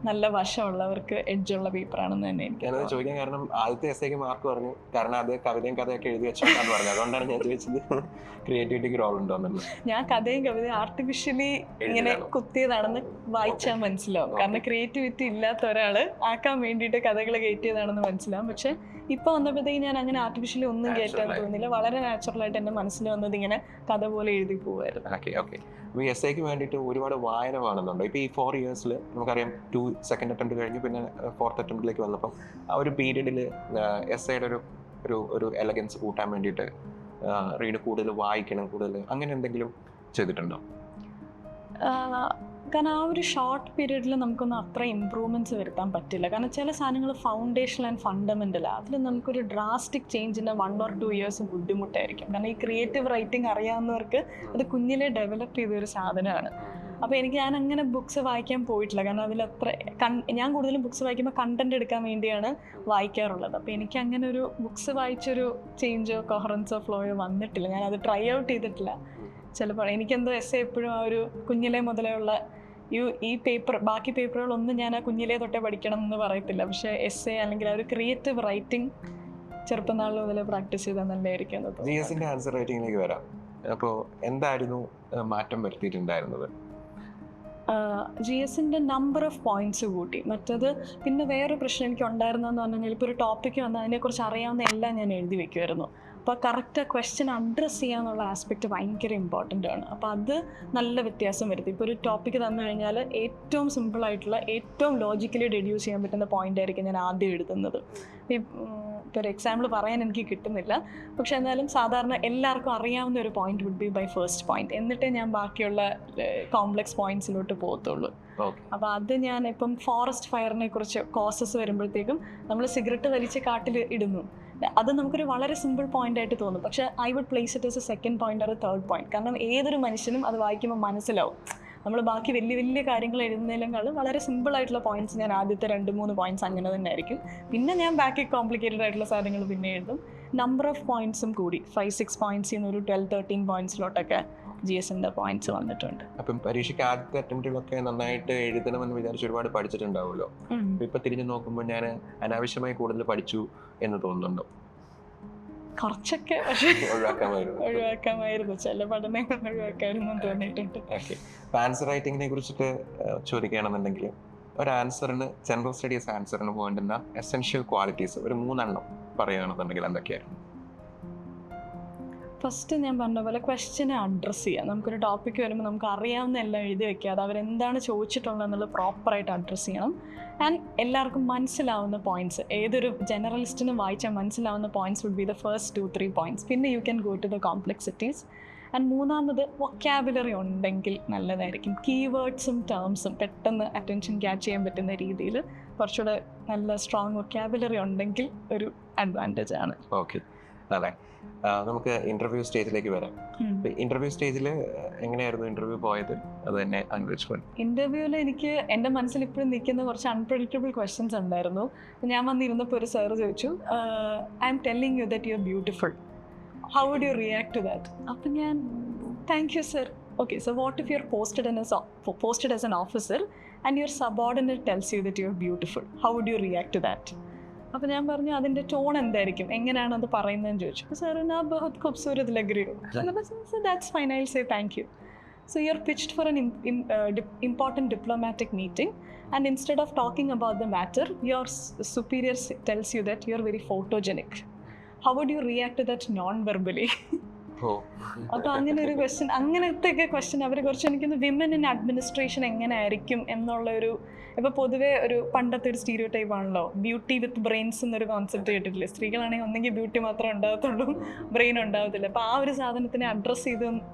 S1: നല്ല വശമുള്ളവർക്ക് എഡ്ജുള്ള പേപ്പറാണെന്ന് തന്നെ എനിക്ക്
S2: ചോദിക്കാൻ കാരണം ആദ്യത്തെ എസ്സേക്ക് മാർക്ക് പറഞ്ഞു, കാരണം അത് കവിതയും കഥയൊക്കെ എഴുതി വെച്ചോണ്ടാന്ന് പറഞ്ഞു. അതുകൊണ്ടാണ് ഞാൻ ചോദിച്ചത് ക്രിയേറ്റിവിറ്റിക്ക് റോൾ ഉണ്ടോ എന്നുള്ളത്.
S1: ഞാൻ കഥയും കവിതയും ആർട്ടിഫിഷ്യലി ഇങ്ങനെ കുത്തിയതാണെന്ന് വായിച്ചാൽ മനസ്സിലാവും. കാരണം ക്രിയേറ്റിവിറ്റി ഇല്ലാത്ത ഒരാൾ ആക്കാൻ വേണ്ടിയിട്ട് കഥകൾ കയറ്റിയതാണെന്ന് മനസ്സിലാവും. പക്ഷെ ഇപ്പോൾ വന്നപ്പോഴത്തേക്ക് ഞാൻ അങ്ങനെ ആർട്ടിഫിഷ്യലി ഒന്നും കയറ്റാൻ തോന്നുന്നില്ല. വളരെ നാച്ചുറലായിട്ട് എൻ്റെ മനസ്സിൽ വന്നത് ഇങ്ങനെ കഥ പോലെ എഴുതി പോകുമായിരുന്നു.
S2: ഓക്കെ, അപ്പോൾ ഈ എസ്സേക്ക് വേണ്ടിയിട്ട് ഒരുപാട് വായന വേണമെന്നുണ്ടോ? ഇപ്പോൾ ഈ 4 ഇയേഴ്സിൽ നമുക്കറിയാം 2 സെക്കൻഡ് അറ്റംപ്റ്റ് കഴിഞ്ഞു, പിന്നെ 4th അറ്റംപ്റ്റിലേക്ക് വന്നപ്പം ആ ഒരു പീരീഡിൽ എസ്സേയുടെ ഒരു എലഗൻസ് കൂട്ടാൻ വേണ്ടിയിട്ട് റീഡ് കൂടുതൽ വായിക്കണം, കൂടുതൽ അങ്ങനെ എന്തെങ്കിലും ചെയ്തിട്ടുണ്ടോ?
S1: കാരണം ആ ഒരു ഷോർട്ട് പീരീഡിൽ നമുക്കൊന്നും അത്ര ഇമ്പ്രൂവ്മെൻറ്റ്സ് വരുത്താൻ പറ്റില്ല. കാരണം ചില സാധനങ്ങൾ ഫൗണ്ടേഷണൽ ആൻഡ് ഫണ്ടമെൻ്റലാണ്. അതിൽ നമുക്കൊരു ഡ്രാസ്റ്റിക് ചേഞ്ചിന് 1 or 2 ഇയേഴ്സ് ബുദ്ധിമുട്ടായിരിക്കും. കാരണം ഈ ക്രിയേറ്റീവ് റൈറ്റിംഗ് അറിയാവുന്നവർക്ക് അത് കുഞ്ഞിലെ ഡെവലപ്പ് ചെയ്തൊരു സാധനമാണ്. അപ്പോൾ ഞാൻ അങ്ങനെ ബുക്സ് വായിക്കാൻ പോയിട്ടില്ല. കാരണം അതിലത്ര ഞാൻ കൂടുതലും ബുക്സ് വായിക്കുമ്പോൾ കണ്ടന്റ് എടുക്കാൻ വേണ്ടിയാണ് വായിക്കാറുള്ളത്. അപ്പോൾ എനിക്ക് അങ്ങനെ ഒരു ബുക്സ് വായിച്ചൊരു ചേഞ്ചോ കൊഹറൻസോ ഫ്ലോയോ വന്നിട്ടില്ല. ഞാനത് ട്രൈ ഔട്ട് ചെയ്തിട്ടില്ല. ചിലപ്പോൾ എനിക്കെന്തോ എസ്സേ എപ്പോഴും ആ ഒരു കുഞ്ഞിലേ മുതലേ ഉള്ള ഈ ബാക്കി പേപ്പറുകളൊന്നും ഞാൻ ആ കുഞ്ഞിലേ തൊട്ടേ പഠിക്കണം എന്ന് പറയത്തില്ല. പക്ഷേ എസ്സേ അല്ലെങ്കിൽ ആ ഒരു ക്രിയേറ്റീവ് റൈറ്റിംഗ് ചെറുപ്പം നാളിൽ മുതലേ പ്രാക്ടീസ് ചെയ്താൽ നല്ലതായിരിക്കും.
S2: GS-ന്റെ ആൻസർ റൈറ്റിംഗിലേക്ക് വരാം. അപ്പോൾ എന്തായിരുന്നു മാറ്റം വരുത്തിയിട്ടുണ്ടായിരുന്നത്?
S1: GS-ന്റെ നമ്പർ ഓഫ് പോയിന്റ്സ് കൂട്ടി. മറ്റത് പിന്നെ വേറെ പ്രശ്നം എനിക്ക് ഉണ്ടായിരുന്നതെന്ന് പറഞ്ഞു കഴിഞ്ഞാൽ ഇപ്പോൾ ഒരു ടോപ്പിക്ക് വന്നാൽ അതിനെക്കുറിച്ച് അറിയാവുന്ന എല്ലാം ഞാൻ എഴുതി വെക്കുമായിരുന്നു. അപ്പോൾ കറക്റ്റ് ക്വസ്റ്റ്യൻ അഡ്രസ്സ് ചെയ്യാന്നുള്ള ആസ്പെക്റ്റ് ഭയങ്കര ഇമ്പോർട്ടൻ്റ് ആണ്. അപ്പോൾ അത് നല്ല വ്യത്യാസം വരുത്തി. ഇപ്പോൾ ഒരു ടോപ്പിക്ക് തന്നു കഴിഞ്ഞാൽ ഏറ്റവും സിമ്പിളായിട്ടുള്ള ഏറ്റവും ലോജിക്കലി ഡെഡ്യൂസ് ചെയ്യാൻ പറ്റുന്ന പോയിന്റ് ആയിരിക്കും ഞാൻ ആദ്യം എഴുതുന്നത്. ഇപ്പോൾ ഒരു എക്സാമ്പിൾ പറയാൻ എനിക്ക് കിട്ടുന്നില്ല. പക്ഷെ എന്നാലും സാധാരണ എല്ലാവർക്കും അറിയാവുന്ന ഒരു point would be by first point, എന്നിട്ടേ ഞാൻ ബാക്കിയുള്ള കോംപ്ലക്സ് പോയിന്റ്സിലോട്ട് പോകത്തുള്ളൂ. അപ്പോൾ അത് ഞാൻ ഇപ്പം ഫോറസ്റ്റ് ഫയറിനെ കുറിച്ച് കോസസ് വരുമ്പോഴത്തേക്കും നമ്മൾ സിഗരറ്റ് വലിച്ച് കാട്ടിൽ ഇടുന്നു, അത് നമുക്കൊരു വളരെ സിമ്പിൾ പോയിന്റ് ആയിട്ട് തോന്നും. പക്ഷേ I would place it as a second point or a third point. കാരണം ഏതൊരു മനുഷ്യനും അത് വായിക്കുമ്പോൾ മനസ്സിലാവും. നമ്മൾ ബാക്കി വലിയ വലിയ കാര്യങ്ങൾ എഴുതുന്നതിനേക്കാളും വളരെ സിമ്പിൾ ആയിട്ടുള്ള പോയിന്റ്സ് ഞാൻ ആദ്യത്തെ 2-3 പോയിന്റ്സ് അങ്ങനെ തന്നെ ആയിരിക്കും. പിന്നെ ഞാൻ ബാക്കി കോംപ്ലിക്കേറ്റഡ് ആയിട്ടുള്ള സാധനങ്ങൾ പിന്നെ എഴുതും. നമ്പർ ഓഫ് പോയിന്റ്സും കൂടി 5-6 പോയിന്റ്സിൽ നിന്ന് ഒരു 12-13 പോയിന്റ്സിലോട്ടൊക്കെ GSന്റെ പോയിന്റ്സ് വന്നിട്ടുണ്ട്.
S2: അപ്പം പരീക്ഷയ്ക്ക് ആദ്യത്തെ അറ്റംപ്റ്റിലൊക്കെ നന്നായിട്ട് എഴുതണമെന്ന് വിചാരിച്ച് ഒരുപാട് പഠിച്ചിട്ടുണ്ടാവുമല്ലോ. ഇപ്പൊ തിരിഞ്ഞു നോക്കുമ്പോൾ ഞാൻ അനാവശ്യമായി കൂടുതൽ പഠിച്ചു എന്ന് തോന്നുന്നുണ്ടോ?
S1: കുറച്ചൊക്കെ, പക്ഷേ ഒഴിവാക്കാമായിരുന്നു. ചില പഠനങ്ങൾ ഒഴിവാക്കാമായിരുന്നു തോന്നിയിട്ടുണ്ട്.
S2: ആൻസർ റൈറ്റിങ്ങിനെ കുറിച്ചിട്ട് ചോദിക്കുകയാണെന്നുണ്ടെങ്കിൽ ഒരു ആൻസറിന് ജനറൽ സ്റ്റഡീസ് ആൻസറിന് പോകേണ്ടുന്ന എസെൻഷ്യൽ ക്വാളിറ്റീസ് ഒരു 3 എണ്ണം പറയുകയാണെന്നുണ്ടെങ്കിൽ എന്തൊക്കെയായിരുന്നു?
S1: ഫസ്റ്റ് ഞാൻ പറഞ്ഞ പോലെ ക്വസ്റ്റ്യനെ അഡ്രസ്സ് ചെയ്യുക. നമുക്കൊരു ടോപ്പിക്ക് വരുമ്പോൾ നമുക്ക് അറിയാവുന്ന എല്ലാം എഴുതി വെക്കാതെ അവരെന്താണ് ചോദിച്ചിട്ടുള്ളതെന്നുള്ളത് പ്രോപ്പറായിട്ട് അഡ്രസ്സ് ചെയ്യണം. ആൻഡ് എല്ലാവർക്കും മനസ്സിലാവുന്ന പോയിന്റ്സ്, ഏതൊരു ജനറലിസ്റ്റിനും വായിച്ചാൽ മനസ്സിലാവുന്ന points would be the first 2-3 points. പിന്നെ you can go to the complexities. And മൂന്നാമത് വൊക്കാബുലറി ഉണ്ടെങ്കിൽ നല്ലതായിരിക്കും. കീവേഡ്സും ടേംസും പെട്ടെന്ന് അറ്റൻഷൻ ക്യാച്ച് ചെയ്യാൻ പറ്റുന്ന രീതിയിൽ കുറച്ചുകൂടെ നല്ല സ്ട്രോങ് വൊക്കാബുലറി ഉണ്ടെങ്കിൽ ഒരു അഡ്വാൻറ്റേജ് ആണ്.
S2: ഓക്കെ, അതെ. നമുക്ക് ഇന്റർവ്യൂ സ്റ്റേജിലേക്ക് വരാം. ഇന്റർവ്യൂ സ്റ്റേജിൽ എങ്ങനെയായിരുന്നു ഇന്റർവ്യൂ പോയത്? അത് തന്നെ
S1: ഇന്റർവ്യൂവിൽ എനിക്ക് എൻ്റെ മനസ്സിൽ ഇപ്പോഴും നിൽക്കുന്ന കുറച്ച് അൺപ്രഡിക്റ്റബിൾ ക്വസ്റ്റ്യൻസ് ഉണ്ടായിരുന്നു. ഞാൻ വന്നിരുന്നപ്പോൾ ഒരു സാർ ചോദിച്ചു, I'm telling you that you are beautiful, how would you react to that? അപ്പം ഞാൻ thank you sir. Okay, so what if you are posted as an officer and your subordinate tells you that you are beautiful, how would you react to that? അപ്പോൾ ഞാൻ പറഞ്ഞു അതിൻ്റെ tone എന്തായിരിക്കും, എങ്ങനെയാണ് അത് പറയുന്നതെന്ന് ചോദിച്ചു. അപ്പോൾ സാർ നാ ബഹുത് ഖൂബ്സൂരത് ലഗ് രഹി ഹോ. That's fine, I will say thank you. So you're pitched for an important diplomatic meeting, and instead of talking about the matter, your superior tells you that you're very photogenic. How would you react to that non-verbally? അപ്പോൾ അങ്ങനെ ഒരു question, അങ്ങനത്തെ ഒക്കെ question അവർ കുറച്ച് എനിക്കൊന്ന് women in administration എങ്ങനെ ആയിരിക്കും എന്നുള്ള ഒരു, ഇപ്പോൾ പൊതുവേ ഒരു പണ്ടത്തെ ഒരു സ്റ്റീരിയോ ടൈപ്പ് ആണല്ലോ, ബ്യൂട്ടി വിത്ത് ബ്രെയിൻസ് എന്നൊരു കോൺസെപ്റ്റ് കേട്ടിട്ടില്ലേ? സ്ത്രീകളാണെങ്കിൽ ഒന്നെങ്കിൽ ബ്യൂട്ടി മാത്രമേ ഉണ്ടാകത്തുള്ളൂ, ബ്രെയിൻ ഉണ്ടാകത്തില്ല. അപ്പോൾ ആ ഒരു സാധനത്തിനെ അഡ്രസ്സ്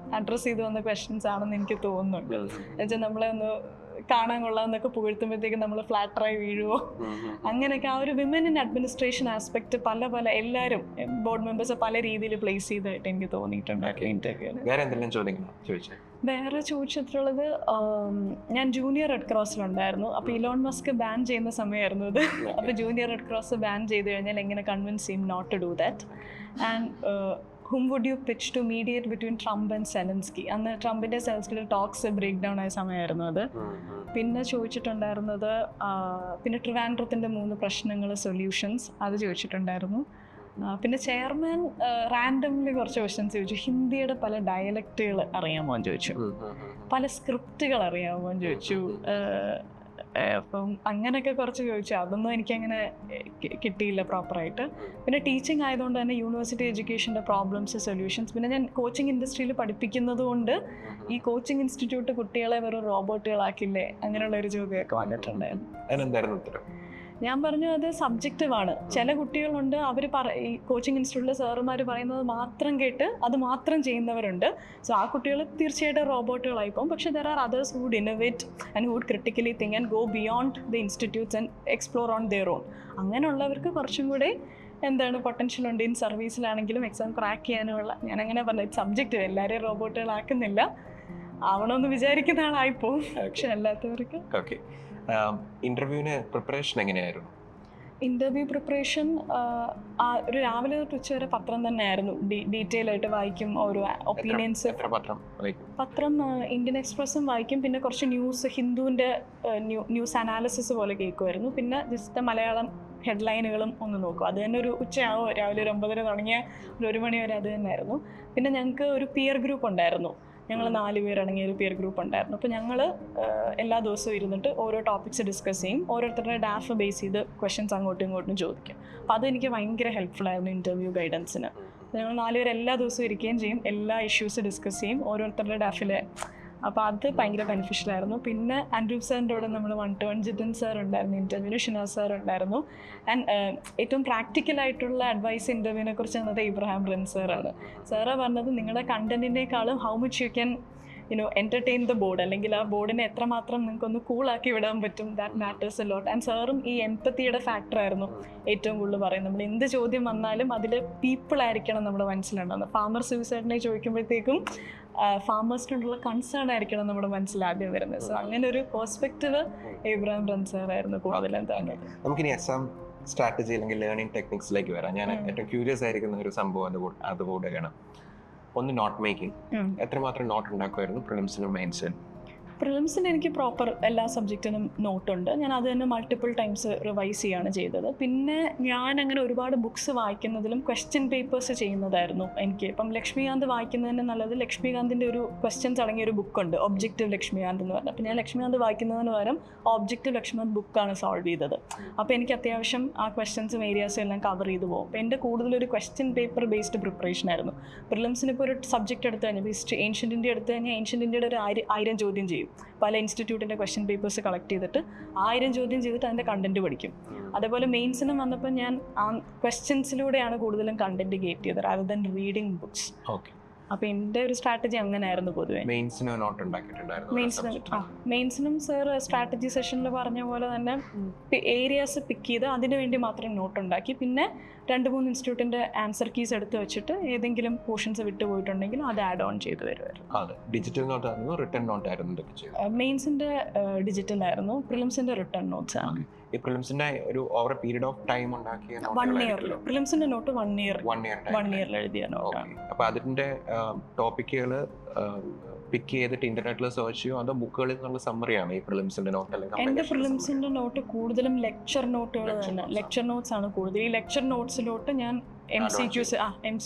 S1: ചെയ്ത് വന്ന ക്വസ്റ്റ്യൻസ് ആണെന്ന് എനിക്ക് തോന്നുന്നുണ്ട്. എന്നുവെച്ചാൽ നമ്മളെ ഒന്ന് കാണാൻ കൊള്ളാമെന്നൊക്കെ പുകഴ്ത്തുമ്പോഴത്തേക്കും നമ്മൾ ഫ്ലാറ്ററായി വീഴുവോ, അങ്ങനെയൊക്കെ ആ ഒരു വിമൻ ഇൻ അഡ്മിനിസ്ട്രേഷൻ ആസ്പെക്ട് പല എല്ലാവരും ബോർഡ് മെമ്പേഴ്സ് പല രീതിയിൽ പ്ലേസ് ചെയ്തായിട്ട് എനിക്ക് തോന്നിയിട്ടുണ്ട് ഇന്റർവ്യൂവിൽ. വേറെ ചോദിച്ചിട്ടുള്ളത്, ഞാൻ ജൂനിയർ റെഡ് ക്രോസിലുണ്ടായിരുന്നു. അപ്പോൾ ഇലോൺ മസ്ക് ബാൻ ചെയ്യുന്ന സമയമായിരുന്നു ഇത്. അപ്പോൾ ജൂനിയർ റെഡ് ക്രോസ് ബാൻ ചെയ്ത് കഴിഞ്ഞാൽ എങ്ങനെ കൺവിൻസ് ചെയ്യും not to do that? And whom would you pitch to mediate between Trump and Zelensky? അന്ന് ട്രംപിൻ്റെ സെലൻസ്കിയുടെ ടോക്സ് ബ്രേക്ക് ഡൗൺ ആയ സമയമായിരുന്നു അത്. പിന്നെ ചോദിച്ചിട്ടുണ്ടായിരുന്നത്, പിന്നെ ട്രിവാൻഡ്രത്തിൻ്റെ 3 പ്രശ്നങ്ങൾ സൊല്യൂഷൻസ്, അത് ചോദിച്ചിട്ടുണ്ടായിരുന്നു. പിന്നെ ചെയർമാൻ റാൻഡംലി കുറച്ച് ക്വസ്റ്റ്യൻസ് ചോദിച്ചു. ഹിന്ദിയുടെ പല ഡയലക്റ്റുകൾ അറിയാമോ എന്ന് ചോദിച്ചു, പല സ്ക്രിപ്റ്റുകൾ അറിയാമോ എന്ന് ചോദിച്ചു. അപ്പം അങ്ങനെയൊക്കെ കുറച്ച് ചോദിച്ചു. അതൊന്നും എനിക്കങ്ങനെ കിട്ടിയില്ല പ്രോപ്പറായിട്ട്. പിന്നെ ടീച്ചിങ് ആയതുകൊണ്ട് തന്നെ യൂണിവേഴ്സിറ്റി എഡ്യൂക്കേഷൻ്റെ പ്രോബ്ലംസ് സൊല്യൂഷൻസ്, പിന്നെ ഞാൻ കോച്ചിങ് ഇൻഡസ്ട്രിയിൽ പഠിപ്പിക്കുന്നത് കൊണ്ട് ഈ കോച്ചിങ് ഇൻസ്റ്റിറ്റ്യൂട്ട് കുട്ടികളെ വെറും റോബോട്ടുകളാക്കില്ലേ, അങ്ങനെയുള്ളൊരു ചോദ്യമൊക്കെ വന്നിട്ടുണ്ടായിരുന്നു. ഞാൻ പറഞ്ഞു അത് സബ്ജക്റ്റീവാണ്. ചില കുട്ടികളുണ്ട്, അവർ ഈ കോച്ചിങ് ഇൻസ്റ്റിറ്റ്യൂട്ടിലെ സാറുമാർ പറയുന്നത് മാത്രം കേട്ട് അത് മാത്രം ചെയ്യുന്നവരുണ്ട്. സോ ആ കുട്ടികൾ തീർച്ചയായിട്ടും റോബോട്ടുകളായിപ്പോകും. പക്ഷേ there are others who would innovate and who would critically think and go beyond the institutes and explore on their own. അങ്ങനെയുള്ളവർക്ക് കുറച്ചും കൂടെ പൊട്ടൻഷ്യൽ ഉണ്ട്. ഇൻ സർവീസിലാണെങ്കിലും എക്സാം ക്രാക്ക് ചെയ്യാനുള്ള, ഞാനങ്ങനെ പറഞ്ഞത് സബ്ജക്റ്റ് എല്ലാവരെയും റോബോട്ടുകളാക്കുന്നില്ല, ആവണമെന്ന് വിചാരിക്കുന്ന ആളായിപ്പോവും. പക്ഷെ അല്ലാത്തവർക്ക്.
S2: ഇന്റർവ്യൂവിന് പ്രിപ്പറേഷൻ എങ്ങനെയായിരുന്നു?
S1: ഇന്റർവ്യൂ പ്രിപ്പറേഷൻ ഒരു രാവിലെ തൊട്ട് ഉച്ച വരെ പത്രം തന്നെയായിരുന്നു. ഡീറ്റെയിൽ ആയിട്ട് വായിക്കും. ഓരോ ഒപ്പീനിയൻസ് പത്രം ഇന്ത്യൻ എക്സ്പ്രസും വായിക്കും. പിന്നെ കുറച്ച് ന്യൂസ്, ഹിന്ദുവിൻ്റെ ന്യൂസ് അനാലിസിസ് പോലെ കേൾക്കുമായിരുന്നു. പിന്നെ ജസ്റ്റ് മലയാളം ഹെഡ്ലൈനുകളും ഒന്ന് നോക്കും. അത് തന്നെ ഒരു ഉച്ചയാവും. രാവിലെ ഒരു 9:30 തുടങ്ങിയ ഒരു 1 മണി വരെ അത് തന്നെയായിരുന്നു. പിന്നെ ഞങ്ങൾക്ക് ഒരു പിയർ ഗ്രൂപ്പ് ഉണ്ടായിരുന്നു. ഞങ്ങൾ 4 പേരടങ്ങിയ ഒരു പിയർ ഗ്രൂപ്പ് ഉണ്ടായിരുന്നു. അപ്പോൾ ഞങ്ങൾ എല്ലാ ദിവസവും ഇരുന്നിട്ട് ഓരോ ടോപ്പിക്സ് ഡിസ്കസ് ചെയ്യും. ഓരോരുത്തരുടെ ഡാഫ് ബേസ് ചെയ്ത് ക്വസ്റ്റ്യൻസ് അങ്ങോട്ടും ഇങ്ങോട്ടും ചോദിക്കും. അപ്പോൾ അതെനിക്ക് ഭയങ്കര ഹെൽപ്ഫുള്ളായിരുന്നു ഇൻ്റർവ്യൂ ഗൈഡൻസിന്. ഞങ്ങൾ 4 പേർ എല്ലാ ദിവസവും ഇരിക്കുകയും ചെയ്യും, എല്ലാ ഇഷ്യൂസ് ഡിസ്കസ് ചെയ്യും. ഓരോരുത്തരുടെ ഡാഫിലെ അപ്പോൾ അത് ഭയങ്കര ബെനിഫിഷ്യലായിരുന്നു. പിന്നെ അൻഡ്രൂപ് സാറിൻ്റെ കൂടെ നമ്മൾ 1-to-1 ജിതിൻ സാർ ഉണ്ടായിരുന്നു, ഇൻ്റർവ്യൂവിന് ഷിനാസ് സാർ ഉണ്ടായിരുന്നു. ആൻഡ് ഏറ്റവും പ്രാക്ടിക്കലായിട്ടുള്ള അഡ്വൈസ് ഇൻ്റർവ്യൂവിനെ കുറിച്ച് തന്നത് ഇബ്രാഹിം റിൻ സാറാണ്. സാറാണ് പറഞ്ഞത് നിങ്ങളുടെ കണ്ടൻറ്റിനേക്കാളും how much you can entertain the board, അല്ലെങ്കിൽ ആ ബോർഡിനെ എത്രമാത്രം നിങ്ങൾക്കൊന്ന് കൂളാക്കി വിടാൻ പറ്റും, that matters a lot. And സാറും ഈ എംപത്തിയുടെ ഫാക്ടറായിരുന്നു ഏറ്റവും കൂടുതൽ പറയുന്നത്. നമ്മൾ എന്ത് ചോദ്യം വന്നാലും അതിൽ പീപ്പിൾ ആയിരിക്കണം നമ്മുടെ മനസ്സിലുണ്ടാകുന്നത്. ഫാമർ സൂയിസൈഡിനെ ചോദിക്കുമ്പോഴത്തേക്കും ഫാമേഴ്സിനോടുള്ള കൺസേൺ ആയിരിക്കണം നമ്മുടെ മനസ്സിലാദ്യം വരുന്നത്. സോ അങ്ങനെ ഒരു പെർസ്പെക്റ്റീവ് ഇബ്രാഹിം റിൻ സാറായിരുന്നു കൂടുതൽ. എന്താണ്
S2: നമുക്കിനി എക്സാം സ്ട്രാറ്റജി അല്ലെങ്കിൽ ലേണിംഗ് ടെക്നിക്സിലേക്ക് വരാം. ഞാൻ ഏറ്റവും ക്യൂരിയസ് ആയിരിക്കുന്ന ഒരു സംഭവം അതുകൂടെയാണ്. ഒന്ന് നോട്ട് മേക്കിംഗ്. എത്രമാത്രം നോട്ട് ഉണ്ടാക്കുമായിരുന്നു പ്രിലിംസിനും മെയിൻസിനും?
S1: പ്രിലിംസിന് എനിക്ക് പ്രോപ്പർ എല്ലാ സബ്ജക്റ്റിനും നോട്ടുണ്ട്. ഞാൻ അത് തന്നെ മൾട്ടിപ്പിൾ ടൈംസ് റിവൈസ് ചെയ്യുകയാണ് ചെയ്തത്. പിന്നെ ഞാൻ അങ്ങനെ ഒരുപാട് ബുക്സ് വായിക്കുന്നതിലും ക്വസ്റ്റ്യൻ പേപ്പേഴ്സ് ചെയ്യുന്നതായിരുന്നു എനിക്ക്. ഇപ്പം ലക്ഷ്മികാന്ത് വായിക്കുന്നതിന് നല്ലത് ലക്ഷ്മികാന്തിൻ്റെ ഒരു ക്വസ്റ്റ്യൻസ് അടങ്ങിയ ഒരു ബുക്കുണ്ട്, ഒബ്ജക്റ്റീവ് ലക്ഷ്മികാന്ത് എന്ന് പറഞ്ഞാൽ. അപ്പോൾ ഞാൻ ലക്ഷ്മികാന്ത് വായിക്കുന്നതിന് പകരം ഒബ്ജക്റ്റീവ് ലക്ഷ്മികാന്ത് ബുക്കാണ് സോൾവ് ചെയ്തത്. അപ്പോൾ എനിക്ക് അത്യാവശ്യം ആ ക്വസ്റ്റ്യൻസും ഏരിയാസും എല്ലാം കവർ ചെയ്ത് പോകും. അപ്പോൾ എൻ്റെ കൂടുതലൊരു ക്വസ്റ്റ്യൻ പേപ്പർ ബേസ്ഡ് പ്രിപ്പറേഷൻ ആയിരുന്നു. പ്രിലിംസിന് ഇപ്പോൾ ഒരു സബ്ജക്റ്റ് എടുത്തു കഴിഞ്ഞാൽ ഏൻഷ്യൻ്റ് ഇന്ത്യ എടുത്തു കഴിഞ്ഞാൽ ഏൻഷ്യൻ്റ് ഇന്ത്യയുടെ ഒരു 1000 ചോദ്യം ചെയ്യും. പല ഇൻസ്റ്റിറ്റ്യൂട്ടിൻ്റെ ക്വസ്റ്റ്യൻ പേപ്പേഴ്സ് കളക്ട് ചെയ്തിട്ട് 1000 ചോദ്യം ചെയ്തിട്ട് അതിൻ്റെ കണ്ടൻറ്റ് പഠിക്കും. അതേപോലെ മെയിൻസിനും വന്നപ്പോൾ ഞാൻ ആ ക്വസ്റ്റ്യൻസിലൂടെയാണ് കൂടുതലും കണ്ടൻറ്റ് ഗെറ്റ് ചെയ്തത് rather than reading books.
S2: Okay.
S1: അപ്പോൾ എൻ്റെ ഒരു സ്ട്രാറ്റജി അങ്ങനെയായിരുന്നു പൊതുവെ. മെയിൻസിനും സാർ സ്ട്രാറ്റജി സെഷനിൽ പറഞ്ഞ പോലെ തന്നെ ഏരിയാസ് പിക്ക് ചെയ്ത് അതിന് വേണ്ടി മാത്രം നോട്ട് ഉണ്ടാക്കി. പിന്നെ 2-3 ഇൻസ്റ്റിറ്റ്യൂട്ടിൻ്റെ ആൻസർ കീസ് എടുത്ത് വെച്ചിട്ട് ഏതെങ്കിലും പോർഷൻസ് വിട്ടുപോയിട്ടുണ്ടെങ്കിൽ അത് ആഡ് ഓൺ ചെയ്ത് വരുമായിരുന്നു.
S2: ഡിജിറ്റൽ നോട്ട് ആയിരുന്നു, റിട്ടൺ നോട്ട് ആയിരുന്നു?
S1: മെയിൻസിൻ്റെ ഡിജിറ്റൽ ആയിരുന്നു, പ്രിലിംസിൻ്റെ റിട്ടൺ നോട്ട്സ് ആണ്.
S2: ഈ പ്രിലിംസിന്റെ ഒരു ഓവർ പീരീഡ് ഓഫ് ടൈം ഉണ്ടാക്കിയ
S1: 1 year. പ്രിലിംസിന്റെ നോട്ട് 1 year എഴുതിയ നോട്ടാണ്.
S2: അപ്പൊ അതിന്റെ ടോപ്പിക്കുകൾ പിക്ക് ചെയ്തിട്ട് ഇന്റർനെറ്റിൽ സെർച്ച് ചെയ്യും, അതോ ബുക്കുകളിൽ നിന്നുള്ള സമ്മറിയാണ് ഈ പ്രിലിംസിന്റെ നോട്ട്?
S1: എൻ്റെ പ്രിലിംസിന്റെ നോട്ട് കൂടുതലും ലെക്ചർ നോട്ടുകൾ തന്നെ, ലെക്ചർ നോട്ട്സ് ആണ് കൂടുതൽ. ഈ ലെക്ചർ നോട്ട്സിലോട്ട് ഞാൻ